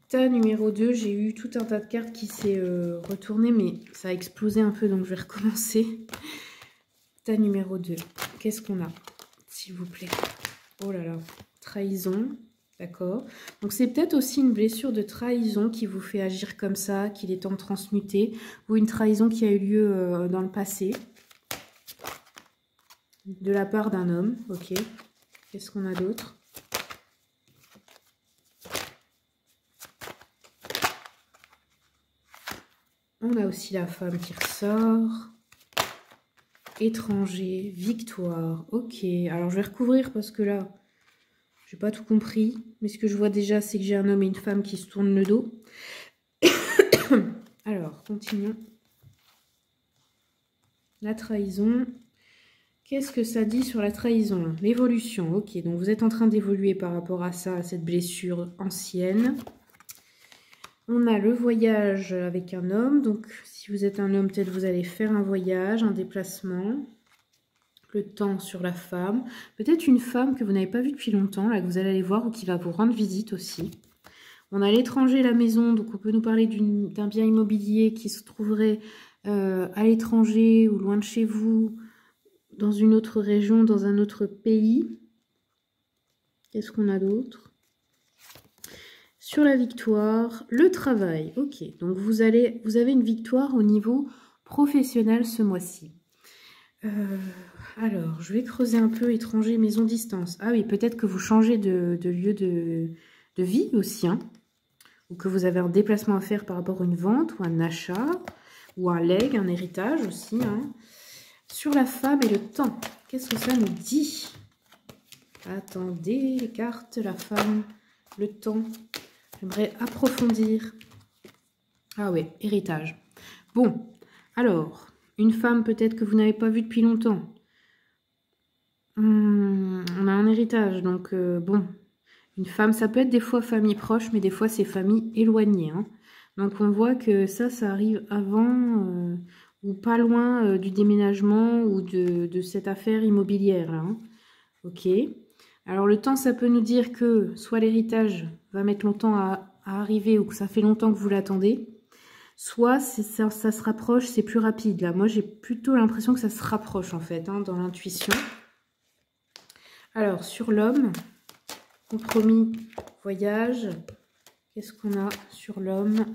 Tas numéro 2, j'ai eu tout un tas de cartes qui s'est retourné, mais ça a explosé un peu, donc je vais recommencer. Tas numéro 2, qu'est-ce qu'on a, s'il vous plaît? Oh là là, trahison, d'accord. Donc c'est peut-être aussi une blessure de trahison qui vous fait agir comme ça, qu'il est temps de transmuter, ou une trahison qui a eu lieu dans le passé. De la part d'un homme, ok. Qu'est-ce qu'on a d'autre? On a aussi la femme qui ressort. Étranger, victoire, ok. Alors je vais recouvrir parce que là, j'ai pas tout compris. Mais ce que je vois déjà, c'est que j'ai un homme et une femme qui se tournent le dos. Alors, continuons. La trahison... Qu'est-ce que ça dit sur la trahison? L'évolution, ok. Donc vous êtes en train d'évoluer par rapport à ça, à cette blessure ancienne. On a le voyage avec un homme. Donc si vous êtes un homme, peut-être vous allez faire un voyage, un déplacement. Le temps sur la femme. Peut-être une femme que vous n'avez pas vue depuis longtemps, là, que vous allez aller voir ou qui va vous rendre visite aussi. On a l'étranger, la maison. Donc on peut nous parler d'un bien immobilier qui se trouverait à l'étranger ou loin de chez vous, dans une autre région, dans un autre pays. Qu'est-ce qu'on a d'autre? Sur la victoire, le travail. Ok, donc vous avez une victoire au niveau professionnel ce mois-ci. Alors, je vais creuser un peu étranger, maison, distance. Ah oui, peut-être que vous changez de lieu de vie aussi, hein, ou que vous avez un déplacement à faire par rapport à une vente ou un achat, ou un legs, un héritage aussi, hein. Sur la femme et le temps, qu'est-ce que ça nous dit? Attendez, les cartes, la femme, le temps. J'aimerais approfondir. Ah ouais, héritage. Bon, alors, une femme peut-être que vous n'avez pas vue depuis longtemps. On a un héritage, donc bon. Une femme, ça peut être des fois famille proche, mais des fois c'est famille éloignée, hein. Donc on voit que ça arrive avant... ou pas loin du déménagement ou de cette affaire immobilière, là, hein. Ok. Alors, le temps, ça peut nous dire que soit l'héritage va mettre longtemps à à arriver ou que ça fait longtemps que vous l'attendez, soit ça se rapproche, c'est plus rapide. Là, moi, j'ai plutôt l'impression que ça se rapproche, en fait, hein, dans l'intuition. Alors, sur l'homme, compromis, voyage. Qu'est-ce qu'on a sur l'homme?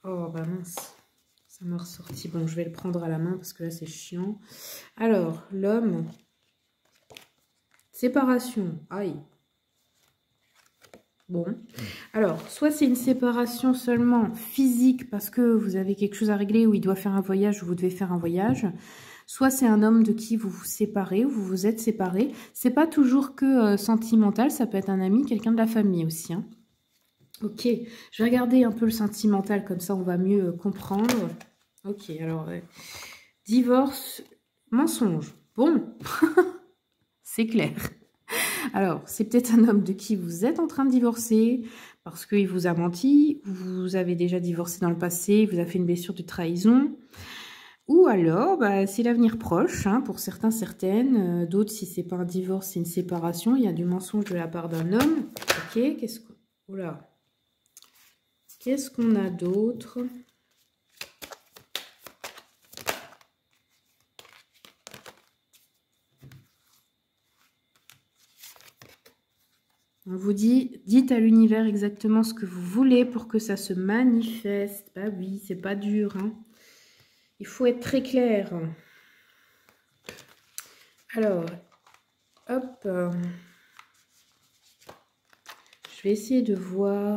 Oh, bah mince. Ça m'a ressorti. Bon, je vais le prendre à la main parce que là, c'est chiant. Alors, l'homme. Séparation. Aïe. Bon. Alors, soit c'est une séparation seulement physique parce que vous avez quelque chose à régler ou il doit faire un voyage ou vous devez faire un voyage. Soit c'est un homme de qui vous vous séparez ou vous vous êtes séparés. C'est pas toujours que sentimental, ça peut être un ami, quelqu'un de la famille aussi. Hein. Ok, je vais regarder un peu le sentimental, comme ça on va mieux comprendre. Ok, alors, divorce, mensonge. Bon, c'est clair. Alors, c'est peut-être un homme de qui vous êtes en train de divorcer parce qu'il vous a menti, vous avez déjà divorcé dans le passé, il vous a fait une blessure de trahison. Ou alors, bah, c'est l'avenir proche, hein, pour certains, certaines. D'autres, si c'est pas un divorce, c'est une séparation. Il y a du mensonge de la part d'un homme. Ok, qu'est-ce qu'on... Oula. Qu'est-ce qu'on a d'autre? On vous dit, dites à l'univers exactement ce que vous voulez pour que ça se manifeste. Bah oui, c'est pas dur, hein. Il faut être très clair. Alors, hop. Je vais essayer de voir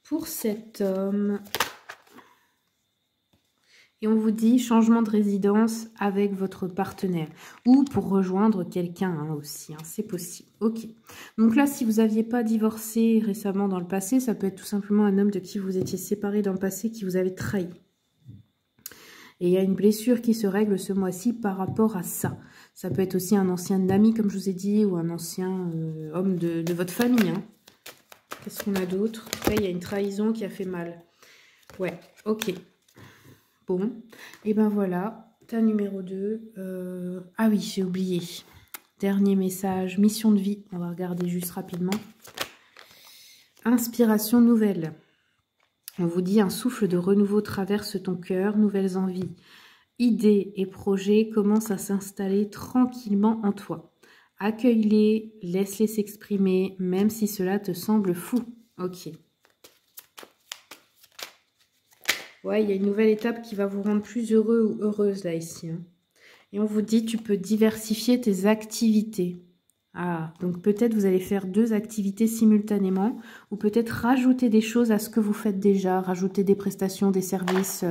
pour cet homme. Et on vous dit changement de résidence avec votre partenaire. Ou pour rejoindre quelqu'un hein, aussi. Hein, c'est possible. Ok. Donc là, si vous n'aviez pas divorcé récemment dans le passé, ça peut être tout simplement un homme de qui vous étiez séparé dans le passé, qui vous avait trahi. Et il y a une blessure qui se règle ce mois-ci par rapport à ça. Ça peut être aussi un ancien ami, comme je vous ai dit, ou un ancien homme de votre famille. Hein. Qu'est-ce qu'on a d'autre? Là, il y a une trahison qui a fait mal. Ouais, ok. Bon, et ben voilà, tas numéro 2. Ah oui, j'ai oublié. Dernier message, mission de vie. On va regarder juste rapidement. Inspiration nouvelle. On vous dit un souffle de renouveau traverse ton cœur, nouvelles envies. Idées et projets commencent à s'installer tranquillement en toi. Accueille-les, laisse-les s'exprimer, même si cela te semble fou. Ok. Ouais, il y a une nouvelle étape qui va vous rendre plus heureux ou heureuse là ici. Hein. Et on vous dit, tu peux diversifier tes activités. Ah, donc peut-être vous allez faire 2 activités simultanément ou peut-être rajouter des choses à ce que vous faites déjà, rajouter des prestations, des services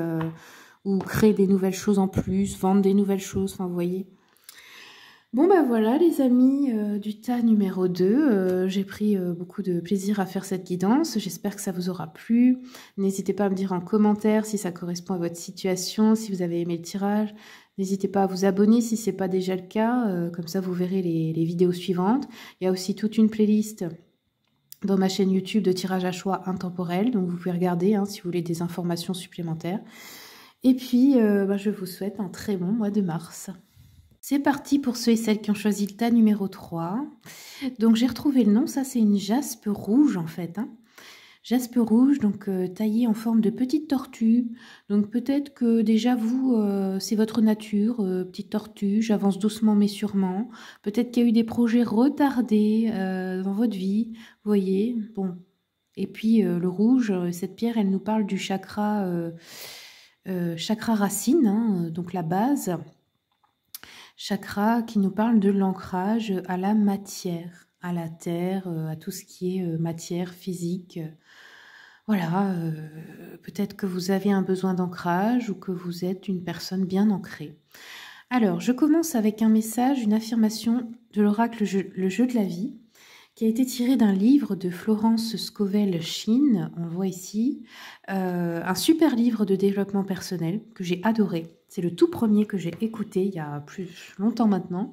ou créer des nouvelles choses en plus, vendre des nouvelles choses, enfin vous voyez. Bon ben voilà les amis du tas numéro 2, j'ai pris beaucoup de plaisir à faire cette guidance, j'espère que ça vous aura plu. N'hésitez pas à me dire en commentaire si ça correspond à votre situation, si vous avez aimé le tirage. N'hésitez pas à vous abonner si ce n'est pas déjà le cas, comme ça vous verrez les vidéos suivantes. Il y a aussi toute une playlist dans ma chaîne YouTube de tirage à choix intemporel, donc vous pouvez regarder hein, si vous voulez des informations supplémentaires. Et puis je vous souhaite un très bon mois de mars. C'est parti pour ceux et celles qui ont choisi le tas numéro 3. Donc j'ai retrouvé le nom, ça c'est une jaspe rouge en fait. Hein. Jaspe rouge, donc taillée en forme de petite tortue. Donc peut-être que déjà vous, c'est votre nature, petite tortue, j'avance doucement mais sûrement. Peut-être qu'il y a eu des projets retardés dans votre vie, vous voyez. Bon. Et puis le rouge, cette pierre, elle nous parle du chakra, chakra racine, hein, donc la base. Chakra qui nous parle de l'ancrage à la matière, à la terre, à tout ce qui est matière physique. Voilà, peut-être que vous avez un besoin d'ancrage ou que vous êtes une personne bien ancrée. Alors, je commence avec un message, une affirmation de l'oracle Le jeu de la vie, qui a été tiré d'un livre de Florence Scovel-Shinn, on le voit ici, un super livre de développement personnel que j'ai adoré. C'est le tout premier que j'ai écouté il y a plus longtemps maintenant.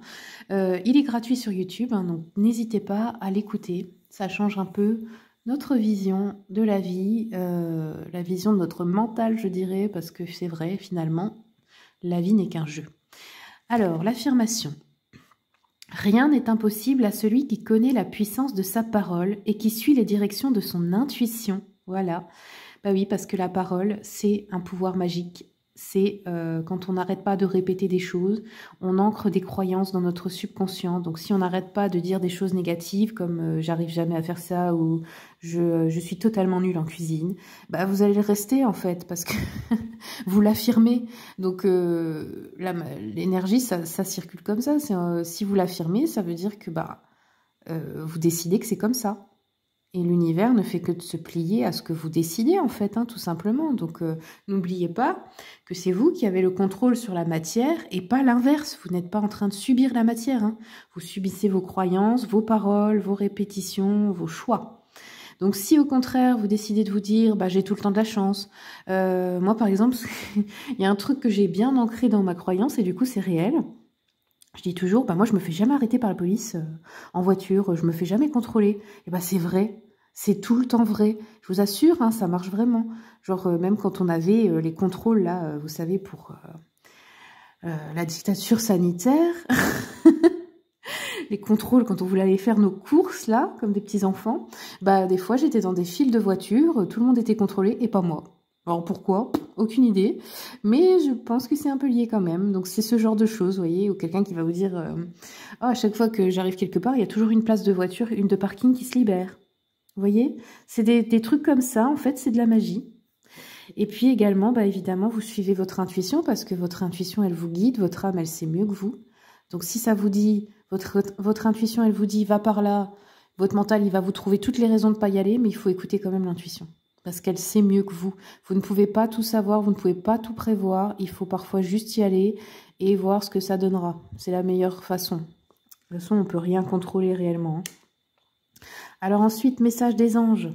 Il est gratuit sur YouTube, hein, donc n'hésitez pas à l'écouter. Ça change un peu notre vision de la vie, la vision de notre mental, je dirais, parce que c'est vrai, finalement, la vie n'est qu'un jeu. Alors, l'affirmation. Rien n'est impossible à celui qui connaît la puissance de sa parole et qui suit les directions de son intuition. Voilà. Bah oui, parce que la parole, c'est un pouvoir magique. C'est quand on n'arrête pas de répéter des choses, on ancre des croyances dans notre subconscient. Donc si on n'arrête pas de dire des choses négatives comme j'arrive jamais à faire ça ou je suis totalement nulle en cuisine, bah vous allez le rester en fait parce que vous l'affirmez. Donc l'énergie, ça circule comme ça. Si vous l'affirmez, ça veut dire que vous décidez que c'est comme ça. Et l'univers ne fait que de se plier à ce que vous décidez, en fait, hein, tout simplement. Donc, n'oubliez pas que c'est vous qui avez le contrôle sur la matière et pas l'inverse. Vous n'êtes pas en train de subir la matière. Hein. Vous subissez vos croyances, vos paroles, vos répétitions, vos choix. Donc, si au contraire, vous décidez de vous dire « j'ai tout le temps de la chance », moi, par exemple, il y a un truc que j'ai bien ancré dans ma croyance et du coup, c'est réel. Je dis toujours, moi je me fais jamais arrêter par la police en voiture, je me fais jamais contrôler. Et c'est vrai, c'est tout le temps vrai. Je vous assure, hein, ça marche vraiment. Genre même quand on avait les contrôles là, vous savez, pour la dictature sanitaire, les contrôles quand on voulait aller faire nos courses là, comme des petits enfants, des fois j'étais dans des files de voitures, tout le monde était contrôlé et pas moi. Alors pourquoi? Aucune idée, mais je pense que c'est un peu lié quand même. Donc c'est ce genre de choses, vous voyez, ou quelqu'un qui va vous dire à chaque fois que j'arrive quelque part, il y a toujours une place de voiture, une de parking qui se libère. Vous voyez? C'est des trucs comme ça, en fait, c'est de la magie. Et puis également, évidemment, vous suivez votre intuition, parce que votre intuition, elle vous guide, votre âme, elle sait mieux que vous. Donc si ça vous dit, votre intuition, elle vous dit, va par là, votre mental, il va vous trouver toutes les raisons de ne pas y aller, mais il faut écouter quand même l'intuition. Parce qu'elle sait mieux que vous. Vous ne pouvez pas tout savoir, vous ne pouvez pas tout prévoir. Il faut parfois juste y aller et voir ce que ça donnera. C'est la meilleure façon. De toute façon, on ne peut rien contrôler réellement. Alors ensuite, message des anges.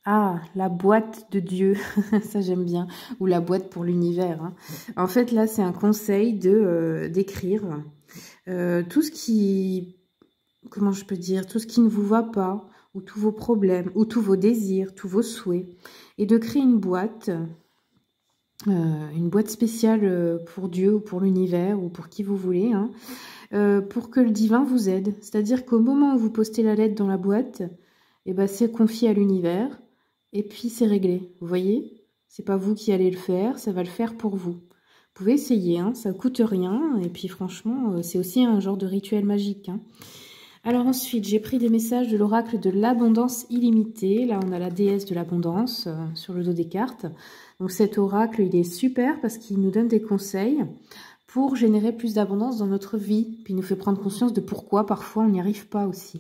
Ah, la boîte de Dieu. Ça, j'aime bien. Ou la boîte pour l'univers. Hein. En fait, là, c'est un conseil d'écrire tout ce qui... Comment je peux dire? Tout ce qui ne vous va pas, ou tous vos problèmes, ou tous vos désirs, tous vos souhaits, et de créer une boîte spéciale pour Dieu, ou pour l'univers, ou pour qui vous voulez, hein, pour que le divin vous aide. C'est-à-dire qu'au moment où vous postez la lettre dans la boîte, c'est confié à l'univers, et puis c'est réglé. Vous voyez? C'est pas vous qui allez le faire, ça va le faire pour vous. Vous pouvez essayer, hein, ça coûte rien, et puis franchement, c'est aussi un genre de rituel magique, hein. Alors ensuite, j'ai pris des messages de l'oracle de l'abondance illimitée. Là, on a la déesse de l'abondance sur le dos des cartes. Donc cet oracle, il est super parce qu'il nous donne des conseils pour générer plus d'abondance dans notre vie. Puis il nous fait prendre conscience de pourquoi parfois on n'y arrive pas aussi.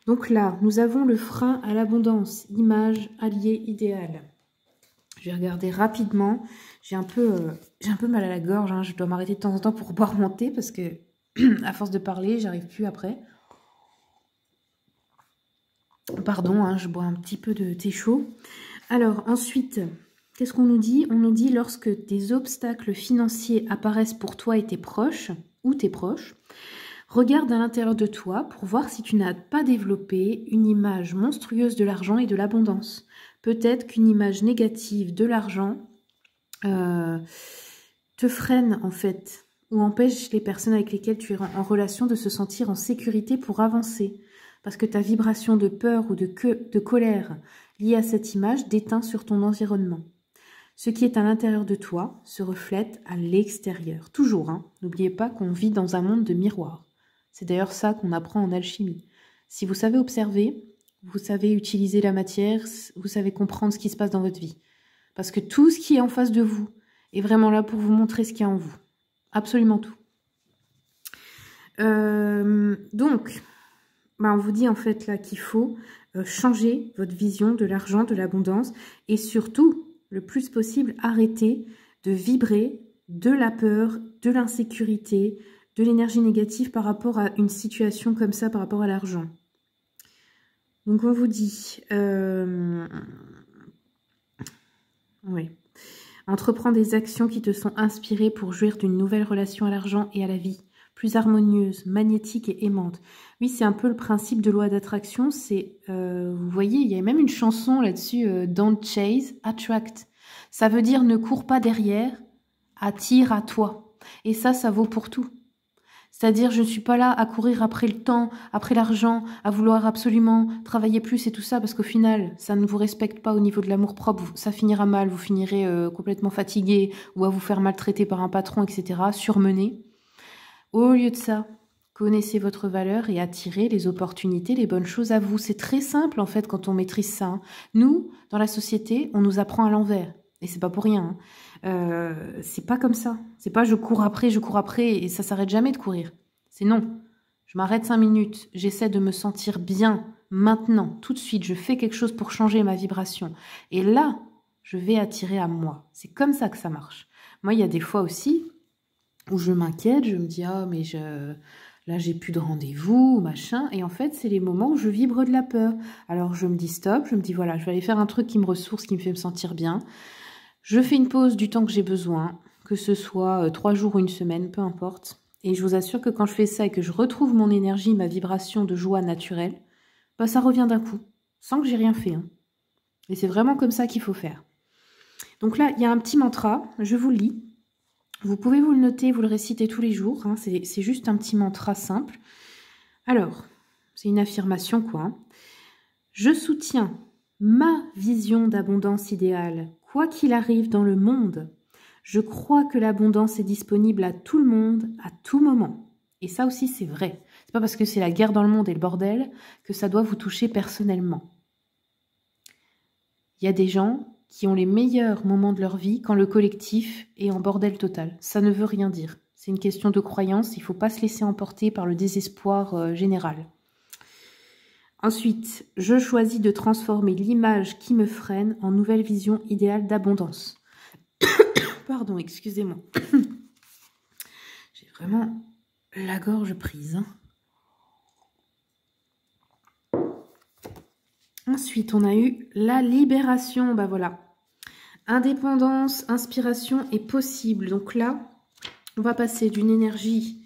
Donc là, nous avons le frein à l'abondance, image, allié, idéal. Je vais regarder rapidement. J'ai un peu mal à la gorge, hein. Je dois m'arrêter de temps en temps pour boire mon thé parce que à force de parler, j'arrive plus après. Pardon, hein, je bois un petit peu de thé chaud. Alors, ensuite, qu'est-ce qu'on nous dit? On nous dit lorsque des obstacles financiers apparaissent pour toi et tes proches, ou tes proches, regarde à l'intérieur de toi pour voir si tu n'as pas développé une image monstrueuse de l'argent et de l'abondance. Peut-être qu'une image négative de l'argent te freine, en fait, ou empêche les personnes avec lesquelles tu es en relation de se sentir en sécurité pour avancer. Parce que ta vibration de peur ou de colère liée à cette image déteint sur ton environnement. Ce qui est à l'intérieur de toi se reflète à l'extérieur. Toujours, hein. N'oubliez pas qu'on vit dans un monde de miroirs. C'est d'ailleurs ça qu'on apprend en alchimie. Si vous savez observer, vous savez utiliser la matière, vous savez comprendre ce qui se passe dans votre vie. Parce que tout ce qui est en face de vous est vraiment là pour vous montrer ce qu'il y a en vous. Absolument tout. Donc... on vous dit en fait là qu'il faut changer votre vision de l'argent, de l'abondance et surtout, le plus possible, arrêter de vibrer de la peur, de l'insécurité, de l'énergie négative par rapport à une situation comme ça, par rapport à l'argent. Donc on vous dit, oui, entreprends des actions qui te sont inspirées pour jouir d'une nouvelle relation à l'argent et à la vie. Plus harmonieuse, magnétique et aimante. Oui, c'est un peu le principe de loi d'attraction. C'est, vous voyez, il y a même une chanson là-dessus, Don't chase, attract. Ça veut dire ne cours pas derrière, attire à toi. Et ça vaut pour tout. C'est-à-dire, je ne suis pas là à courir après le temps, après l'argent, à vouloir absolument travailler plus et tout ça, parce qu'au final, ça ne vous respecte pas au niveau de l'amour-propre, ça finira mal, vous finirez complètement fatigué ou à vous faire maltraiter par un patron, etc., surmené. Au lieu de ça, connaissez votre valeur et attirez les opportunités, les bonnes choses à vous. C'est très simple, en fait, quand on maîtrise ça. Hein. Nous, dans la société, on nous apprend à l'envers. Et c'est pas pour rien. Hein. C'est pas comme ça. C'est pas je cours après, et ça s'arrête jamais de courir. C'est non. Je m'arrête 5 minutes, j'essaie de me sentir bien maintenant, tout de suite. Je fais quelque chose pour changer ma vibration. Et là, je vais attirer à moi. C'est comme ça que ça marche. Moi, il y a des fois aussi où je m'inquiète, je me dis « Ah, mais là, j'ai plus de rendez-vous, machin. » Et en fait, c'est les moments où je vibre de la peur. Alors, je me dis stop, je me dis « Voilà, je vais aller faire un truc qui me ressource, qui me fait me sentir bien. » Je fais une pause du temps que j'ai besoin, que ce soit 3 jours ou une semaine, peu importe. Et je vous assure que quand je fais ça et que je retrouve mon énergie, ma vibration de joie naturelle, bah, ça revient d'un coup, sans que j'ai rien fait. Hein. Et c'est vraiment comme ça qu'il faut faire. Donc là, il y a un petit mantra, je vous le lis. Vous pouvez vous le noter, vous le réciter tous les jours. Hein, c'est juste un petit mantra simple. Alors, c'est une affirmation quoi. Hein. Je soutiens ma vision d'abondance idéale, quoi qu'il arrive dans le monde. Je crois que l'abondance est disponible à tout le monde, à tout moment. Et ça aussi, c'est vrai. C'est pas parce que c'est la guerre dans le monde et le bordel que ça doit vous toucher personnellement. Il y a des gens qui ont les meilleurs moments de leur vie quand le collectif est en bordel total. Ça ne veut rien dire. C'est une question de croyance. Il ne faut pas se laisser emporter par le désespoir général. Ensuite, je choisis de transformer l'image qui me freine en nouvelle vision idéale d'abondance. Pardon, excusez-moi. J'ai vraiment la gorge prise. Hein. Ensuite, on a eu la libération. Bah voilà. Indépendance, inspiration est possible. Donc là, on va passer d'une énergie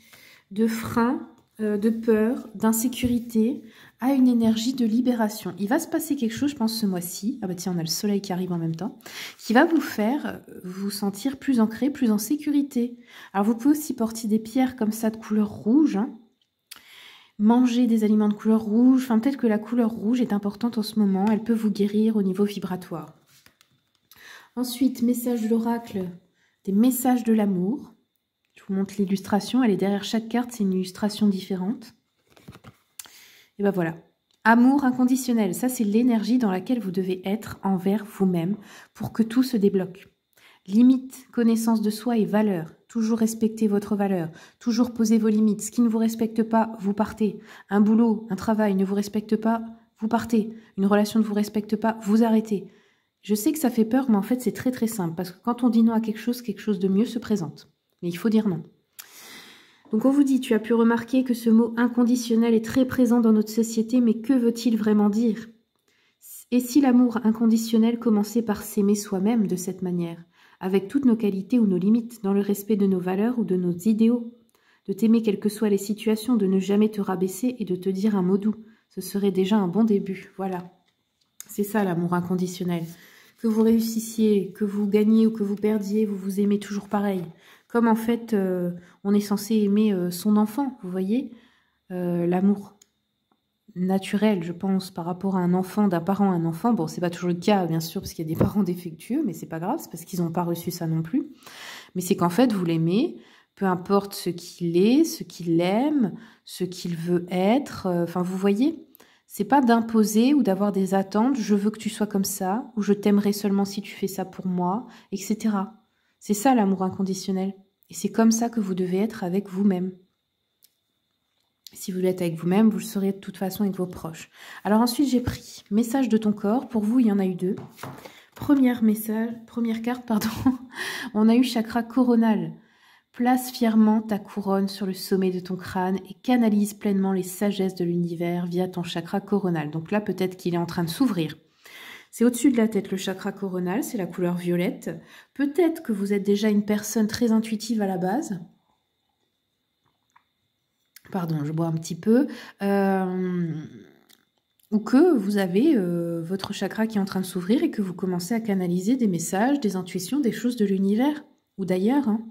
de frein, de peur, d'insécurité à une énergie de libération. Il va se passer quelque chose, je pense, ce mois-ci. Ah bah tiens, on a le soleil qui arrive en même temps. Qui va vous faire vous sentir plus ancré, plus en sécurité. Alors, vous pouvez aussi porter des pierres comme ça de couleur rouge. Hein. Manger des aliments de couleur rouge. Enfin, peut-être que la couleur rouge est importante en ce moment. Elle peut vous guérir au niveau vibratoire. Ensuite, message de l'oracle, des messages de l'amour. Je vous montre l'illustration. Elle est derrière chaque carte. C'est une illustration différente. Et ben voilà. Amour inconditionnel. Ça, c'est l'énergie dans laquelle vous devez être envers vous-même pour que tout se débloque. Limite, connaissance de soi et valeur. Toujours respecter votre valeur. Toujours poser vos limites. Ce qui ne vous respecte pas, vous partez. Un boulot, un travail ne vous respecte pas, vous partez. Une relation ne vous respecte pas, vous arrêtez. Je sais que ça fait peur, mais en fait, c'est très très simple. Parce que quand on dit non à quelque chose de mieux se présente. Mais il faut dire non. Donc on vous dit, tu as pu remarquer que ce mot inconditionnel est très présent dans notre société, mais que veut-il vraiment dire? Et si l'amour inconditionnel commençait par s'aimer soi-même de cette manière, avec toutes nos qualités ou nos limites, dans le respect de nos valeurs ou de nos idéaux, de t'aimer quelles que soient les situations, de ne jamais te rabaisser et de te dire un mot doux, ce serait déjà un bon début. Voilà, c'est ça l'amour inconditionnel. Que vous réussissiez, que vous gagniez ou que vous perdiez, vous vous aimez toujours pareil. Comme en fait, on est censé aimer son enfant, vous voyez, l'amour naturel, je pense, par rapport à un enfant, d'un parent à un enfant. Bon, c'est pas toujours le cas, bien sûr, parce qu'il y a des parents défectueux, mais c'est pas grave, c'est parce qu'ils n'ont pas reçu ça non plus. Mais c'est qu'en fait, vous l'aimez, peu importe ce qu'il est, ce qu'il aime, ce qu'il veut être. Enfin, vous voyez, c'est pas d'imposer ou d'avoir des attentes. Je veux que tu sois comme ça, ou je t'aimerai seulement si tu fais ça pour moi, etc. C'est ça l'amour inconditionnel. Et c'est comme ça que vous devez être avec vous-même. Si vous l'êtes avec vous-même, vous le serez de toute façon avec vos proches. Alors ensuite, j'ai pris message de ton corps. Pour vous, il y en a eu 2. Première carte, pardon. On a eu chakra coronal. Place fièrement ta couronne sur le sommet de ton crâne et canalise pleinement les sagesses de l'univers via ton chakra coronal. Donc là, peut-être qu'il est en train de s'ouvrir. C'est au-dessus de la tête, le chakra coronal, c'est la couleur violette. Peut-être que vous êtes déjà une personne très intuitive à la base. Pardon, je bois un petit peu. Ou que vous avez votre chakra qui est en train de s'ouvrir et que vous commencez à canaliser des messages, des intuitions, des choses de l'univers ou d'ailleurs. Hein.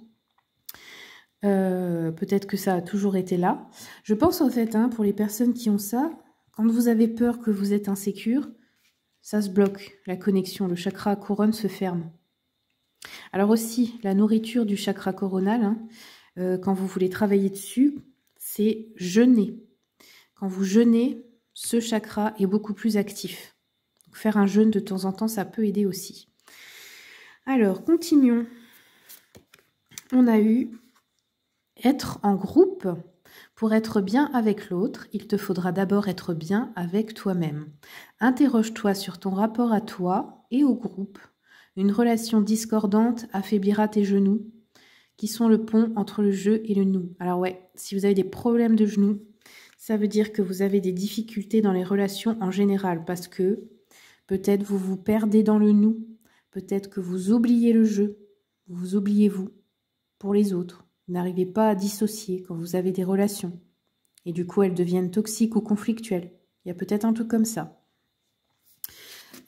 Peut-être que ça a toujours été là. Je pense en fait, hein, pour les personnes qui ont ça, quand vous avez peur que vous êtes insécure, ça se bloque, la connexion, le chakra couronne se ferme. Alors aussi, la nourriture du chakra coronal, hein, quand vous voulez travailler dessus, c'est jeûner. Quand vous jeûnez, ce chakra est beaucoup plus actif. Donc, faire un jeûne de temps en temps, ça peut aider aussi. Alors, continuons. On a eu être en groupe. Pour être bien avec l'autre, il te faudra d'abord être bien avec toi-même. Interroge-toi sur ton rapport à toi et au groupe. Une relation discordante affaiblira tes genoux, qui sont le pont entre le je et le nous. Alors ouais, si vous avez des problèmes de genoux, ça veut dire que vous avez des difficultés dans les relations en général, parce que peut-être vous vous perdez dans le nous, peut-être que vous oubliez le je, vous oubliez vous pour les autres. Vous n'arrivez pas à dissocier quand vous avez des relations. Et du coup, elles deviennent toxiques ou conflictuelles. Il y a peut-être un truc comme ça.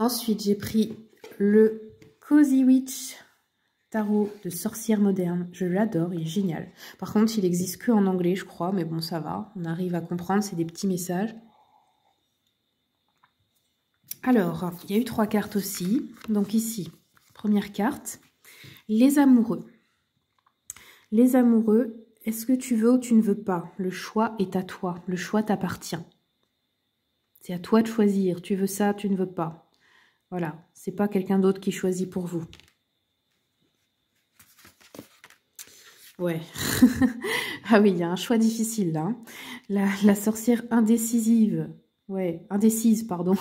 Ensuite, j'ai pris le Cozy Witch tarot de sorcière moderne. Je l'adore, il est génial. Par contre, il n'existe que en anglais, je crois. Mais bon, ça va. On arrive à comprendre, c'est des petits messages. Alors, il y a eu 3 cartes aussi. Donc ici, première carte. Les amoureux. Les amoureux, est-ce que tu veux ou tu ne veux pas? Le choix est à toi. Le choix t'appartient. C'est à toi de choisir. Tu veux ça, tu ne veux pas. Voilà. C'est pas quelqu'un d'autre qui choisit pour vous. Ouais. Ah oui, il y a un choix difficile là. Hein. La sorcière indécisive. Ouais, indécise, pardon.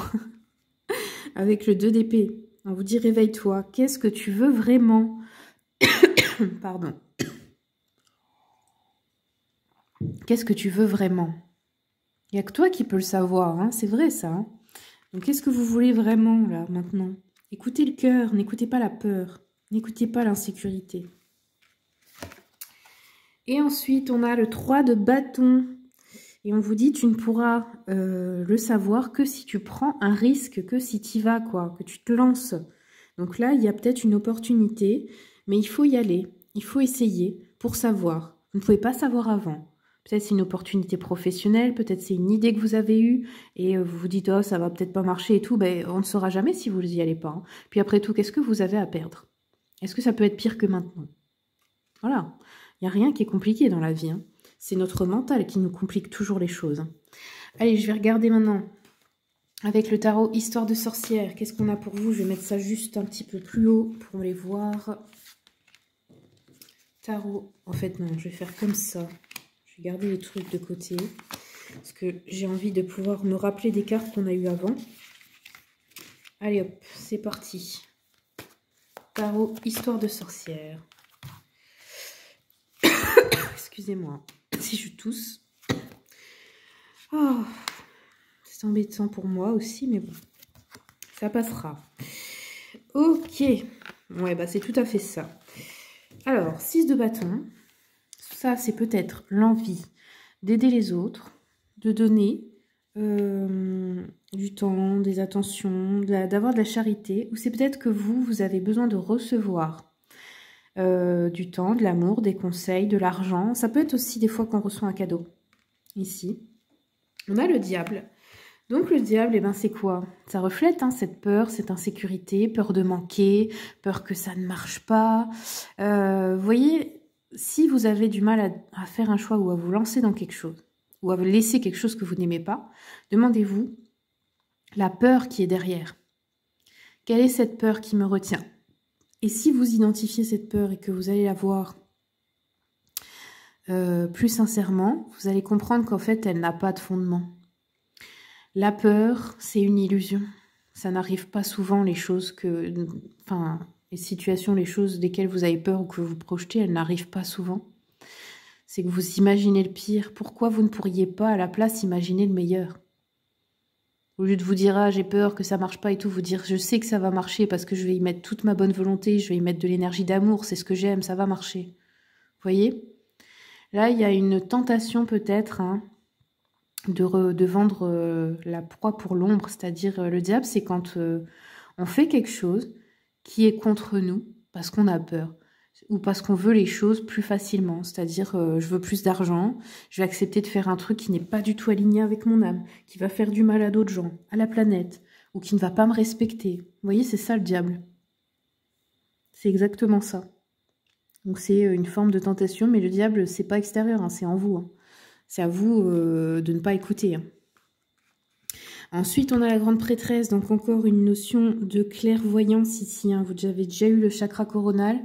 Avec le 2 d'épée. On vous dit réveille-toi. Qu'est-ce que tu veux vraiment? Pardon. Qu'est-ce que tu veux vraiment? Il n'y a que toi qui peux le savoir, hein. C'est vrai ça. Hein. Donc qu'est-ce que vous voulez vraiment là maintenant? Écoutez le cœur, n'écoutez pas la peur, n'écoutez pas l'insécurité. Et ensuite on a le 3 de bâton. Et on vous dit tu ne pourras le savoir que si tu prends un risque, que si tu y vas, quoi, que tu te lances. Donc là il y a peut-être une opportunité, mais il faut y aller, il faut essayer pour savoir. Vous ne pouvez pas savoir avant. Peut-être c'est une opportunité professionnelle, peut-être c'est une idée que vous avez eue et vous vous dites « Oh, ça va peut-être pas marcher et tout ». Ben, on ne saura jamais si vous n'y allez pas. Hein. Puis après tout, qu'est-ce que vous avez à perdre? Est-ce que ça peut être pire que maintenant? Voilà. Il n'y a rien qui est compliqué dans la vie. Hein. C'est notre mental qui nous complique toujours les choses. Hein. Allez, je vais regarder maintenant avec le tarot Histoire de sorcière. Qu'est-ce qu'on a pour vous? Je vais mettre ça juste un petit peu plus haut pour les voir. Tarot. En fait, non, je vais faire comme ça. Je vais garder les trucs de côté parce que j'ai envie de pouvoir me rappeler des cartes qu'on a eues avant. Allez hop, c'est parti. Tarot Histoire de sorcière. Excusez-moi si je tousse. Oh, c'est embêtant pour moi aussi, mais bon, ça passera. Ok, ouais, bah c'est tout à fait ça. Alors, 6 de bâton. Ça, c'est peut-être l'envie d'aider les autres, de donner du temps, des attentions, d'avoir de la charité. Ou c'est peut-être que vous avez besoin de recevoir du temps, de l'amour, des conseils, de l'argent. Ça peut être aussi des fois qu'on reçoit un cadeau. Ici, on a le diable. Donc le diable, eh ben, c'est quoi? Ça reflète hein, cette peur, cette insécurité, peur de manquer, peur que ça ne marche pas. Vous voyez... Si vous avez du mal à faire un choix ou à vous lancer dans quelque chose, ou à laisser quelque chose que vous n'aimez pas, demandez-vous la peur qui est derrière. Quelle est cette peur qui me retient? Et si vous identifiez cette peur et que vous allez la voir plus sincèrement, vous allez comprendre qu'en fait, elle n'a pas de fondement. La peur, c'est une illusion. Ça n'arrive pas souvent, les choses que... Enfin... Les situations, les choses desquelles vous avez peur ou que vous projetez, elles n'arrivent pas souvent. C'est que vous imaginez le pire. Pourquoi vous ne pourriez pas, à la place, imaginer le meilleur? Au lieu de vous dire « Ah, j'ai peur que ça marche pas et tout », vous dire « Je sais que ça va marcher parce que je vais y mettre toute ma bonne volonté, je vais y mettre de l'énergie d'amour, c'est ce que j'aime, ça va marcher. » Vous voyez? Là, il y a une tentation peut-être hein, de vendre la proie pour l'ombre, c'est-à-dire le diable, c'est quand on fait quelque chose qui est contre nous, parce qu'on a peur. ou parce qu'on veut les choses plus facilement. C'est-à-dire, je veux plus d'argent, je vais accepter de faire un truc qui n'est pas du tout aligné avec mon âme, qui va faire du mal à d'autres gens, à la planète, ou qui ne va pas me respecter. Vous voyez, c'est ça le diable. C'est exactement ça. Donc c'est une forme de tentation, mais le diable, c'est pas extérieur, hein, c'est en vous. Hein. C'est à vous de ne pas écouter. Hein. Ensuite, on a la grande prêtresse, donc encore une notion de clairvoyance ici. Hein. Vous avez déjà eu le chakra coronal.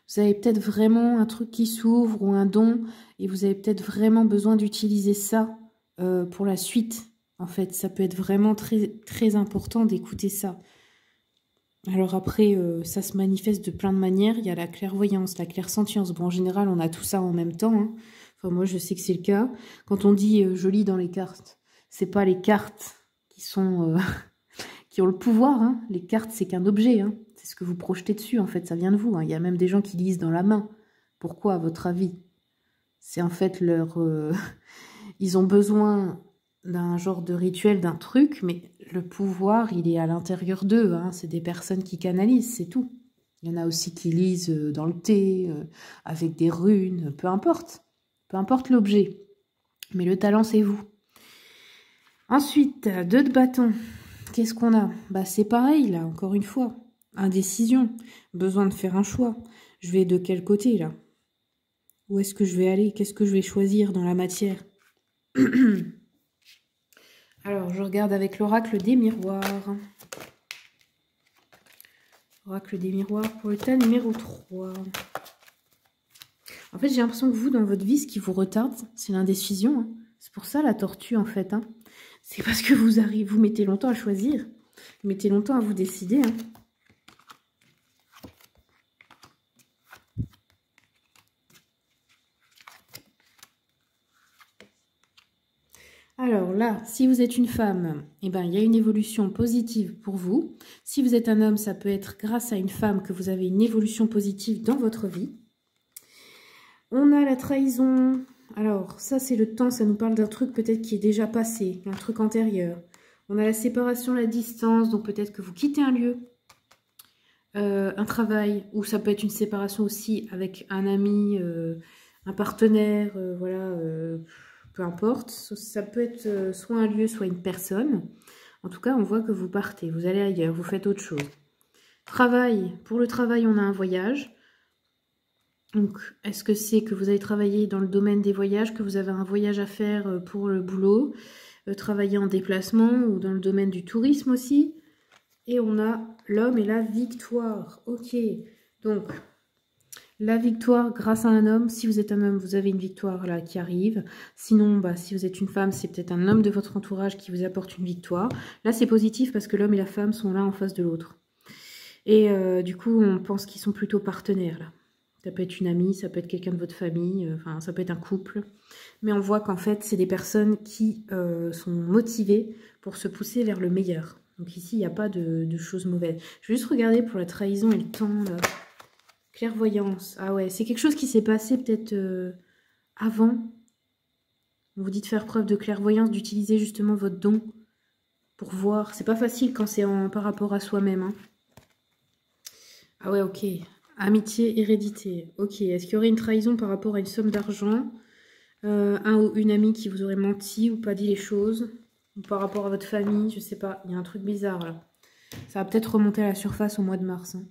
Vous avez peut-être vraiment un truc qui s'ouvre ou un don, et vous avez peut-être vraiment besoin d'utiliser ça pour la suite. En fait, ça peut être vraiment très, très important d'écouter ça. Alors après, ça se manifeste de plein de manières. Il y a la clairvoyance, la clairsentience. Bon, en général, on a tout ça en même temps. Hein. Enfin, moi, je sais que c'est le cas. Quand on dit « je lis dans les cartes », c'est pas les cartes qui sont qui ont le pouvoir. Hein. Les cartes, c'est qu'un objet. Hein. C'est ce que vous projetez dessus, en fait. Ça vient de vous. Hein. Il y a même des gens qui lisent dans la main. Pourquoi, à votre avis? C'est en fait leur... ils ont besoin d'un genre de rituel, d'un truc, mais le pouvoir, il est à l'intérieur d'eux. Hein. C'est des personnes qui canalisent, c'est tout. Il y en a aussi qui lisent dans le thé, avec des runes, peu importe. Peu importe l'objet. Mais le talent, c'est vous. Ensuite, 2 de bâton. Qu'est-ce qu'on a? Bah, c'est pareil, là, encore une fois. Indécision. Besoin de faire un choix. Je vais de quel côté, là? Où est-ce que je vais aller? Qu'est-ce que je vais choisir dans la matière? Alors, je regarde avec l'oracle des miroirs. Oracle des miroirs pour le tas numéro 3. En fait, j'ai l'impression que vous, dans votre vie, ce qui vous retarde, c'est l'indécision. Hein. C'est pour ça la tortue, en fait. Hein. C'est parce que vous mettez longtemps à choisir. Vous mettez longtemps à vous décider. Hein. Alors là, si vous êtes une femme, eh ben, il y a une évolution positive pour vous. Si vous êtes un homme, ça peut être grâce à une femme que vous avez une évolution positive dans votre vie. On a la trahison. Alors, ça, c'est le temps. Ça nous parle d'un truc peut-être qui est déjà passé, un truc antérieur. On a la séparation, la distance. Donc, peut-être que vous quittez un lieu, un travail, ou ça peut être une séparation aussi avec un ami, un partenaire, voilà, peu importe. Ça peut être soit un lieu, soit une personne. En tout cas, on voit que vous partez, vous allez ailleurs, vous faites autre chose. Travail. Pour le travail, on a un voyage. Donc, est-ce que c'est que vous allez travailler dans le domaine des voyages, que vous avez un voyage à faire pour le boulot, travailler en déplacement ou dans le domaine du tourisme aussi? Et on a l'homme et la victoire. Ok, donc la victoire grâce à un homme. Si vous êtes un homme, vous avez une victoire là qui arrive. Sinon, bah, si vous êtes une femme, c'est peut-être un homme de votre entourage qui vous apporte une victoire. Là, c'est positif parce que l'homme et la femme sont l'un en face de l'autre. Et du coup, on pense qu'ils sont plutôt partenaires là. Ça peut être une amie, ça peut être quelqu'un de votre famille, enfin ça peut être un couple. Mais on voit qu'en fait, c'est des personnes qui sont motivées pour se pousser vers le meilleur. Donc ici, il n'y a pas de choses mauvaises. Je vais juste regarder pour la trahison et le temps. Là. Clairvoyance. Ah ouais, c'est quelque chose qui s'est passé peut-être avant. On vous dit de faire preuve de clairvoyance, d'utiliser justement votre don pour voir. C'est pas facile quand c'est par rapport à soi-même. Hein. Ah ouais, ok. Amitié, hérédité. Ok, est-ce qu'il y aurait une trahison par rapport à une somme d'argent? Un ou une amie qui vous aurait menti ou pas dit les choses? Ou par rapport à votre famille? Je sais pas, il y a un truc bizarre là. Ça va peut-être remonter à la surface au mois de mars. Hein.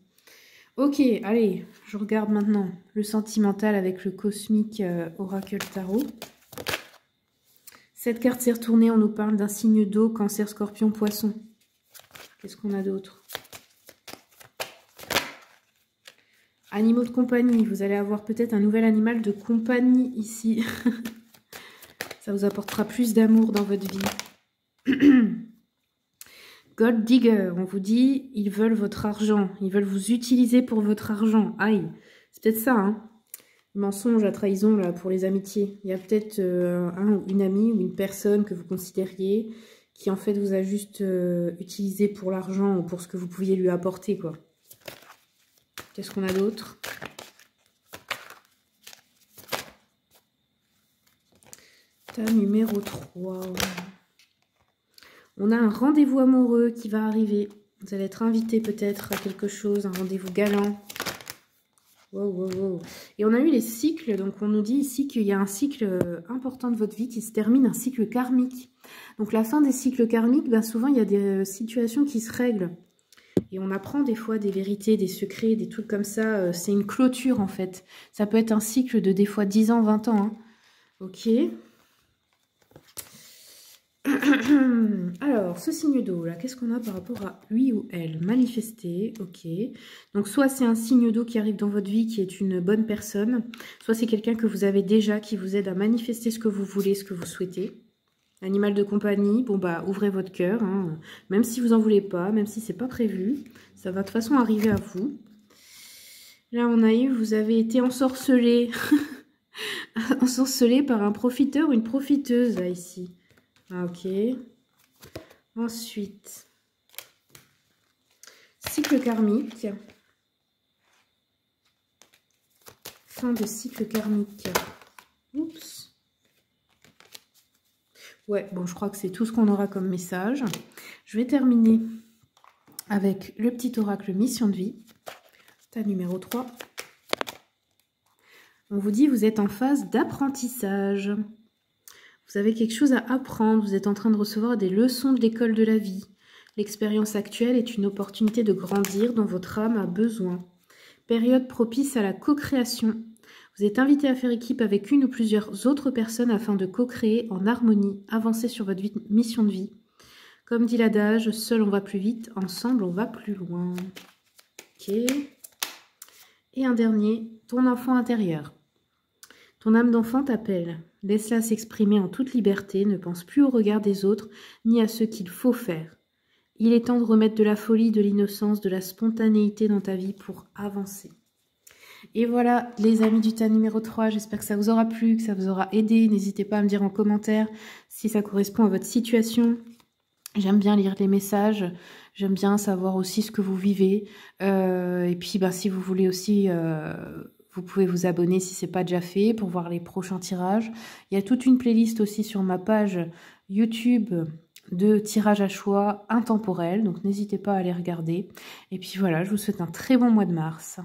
Ok, allez, je regarde maintenant le sentimental avec le cosmique Oracle Tarot. Cette carte s'est retournée, on nous parle d'un signe d'eau, Cancer, Scorpion, Poisson. Qu'est-ce qu'on a d'autre? Animaux de compagnie, vous allez avoir peut-être un nouvel animal de compagnie ici. Ça vous apportera plus d'amour dans votre vie. Gold Digger, on vous dit, ils veulent votre argent. Ils veulent vous utiliser pour votre argent. Aïe, c'est peut-être ça, hein. Mensonge à trahison, là, pour les amitiés. Il y a peut-être un ou une amie ou une personne que vous considériez qui, en fait, vous a juste utilisé pour l'argent ou pour ce que vous pouviez lui apporter, quoi. Qu'est-ce qu'on a d'autre? Tas numéro 3. On a un rendez-vous amoureux qui va arriver. Vous allez être invité peut-être à quelque chose, un rendez-vous galant. Wow, wow, wow. Et on a eu les cycles, donc on nous dit ici qu'il y a un cycle important de votre vie qui se termine, un cycle karmique. Donc la fin des cycles karmiques, ben souvent il y a des situations qui se règlent. Et on apprend des fois des vérités, des secrets, des trucs comme ça. C'est une clôture en fait. Ça peut être un cycle de des fois 10 ans, 20 ans. Hein. Ok. Alors, ce signe d'eau, là, qu'est-ce qu'on a par rapport à lui ou elle? Manifester, ok. Donc, soit c'est un signe d'eau qui arrive dans votre vie, qui est une bonne personne, soit c'est quelqu'un que vous avez déjà, qui vous aide à manifester ce que vous voulez, ce que vous souhaitez. Animal de compagnie, bon bah, ouvrez votre cœur, hein. Même si vous n'en voulez pas, même si c'est pas prévu, ça va de toute façon arriver à vous. Là, on a eu, vous avez été ensorcelé, ensorcelé par un profiteur ou une profiteuse, là, ici. Ah, ok. Ensuite, cycle karmique. Fin de cycle karmique. Oups. Ouais, bon, je crois que c'est tout ce qu'on aura comme message. Je vais terminer avec le petit oracle mission de vie. Ta numéro 3. On vous dit, vous êtes en phase d'apprentissage. Vous avez quelque chose à apprendre, vous êtes en train de recevoir des leçons de l'école de la vie. L'expérience actuelle est une opportunité de grandir dont votre âme a besoin. Période propice à la co-création. Vous êtes invité à faire équipe avec une ou plusieurs autres personnes afin de co-créer en harmonie, avancer sur votre mission de vie. Comme dit l'adage, seul on va plus vite, ensemble on va plus loin. Ok. Et un dernier, ton enfant intérieur. Ton âme d'enfant t'appelle. Laisse-la s'exprimer en toute liberté, ne pense plus au regard des autres, ni à ce qu'il faut faire. Il est temps de remettre de la folie, de l'innocence, de la spontanéité dans ta vie pour avancer. Et voilà, les amis du tas numéro 3, j'espère que ça vous aura plu, que ça vous aura aidé. N'hésitez pas à me dire en commentaire si ça correspond à votre situation. J'aime bien lire les messages, j'aime bien savoir aussi ce que vous vivez. Et puis, si vous voulez aussi... vous pouvez vous abonner si ce n'est pas déjà fait pour voir les prochains tirages. Il y a toute une playlist aussi sur ma page YouTube de tirages à choix intemporels. Donc n'hésitez pas à aller regarder. Et puis voilà, je vous souhaite un très bon mois de mars.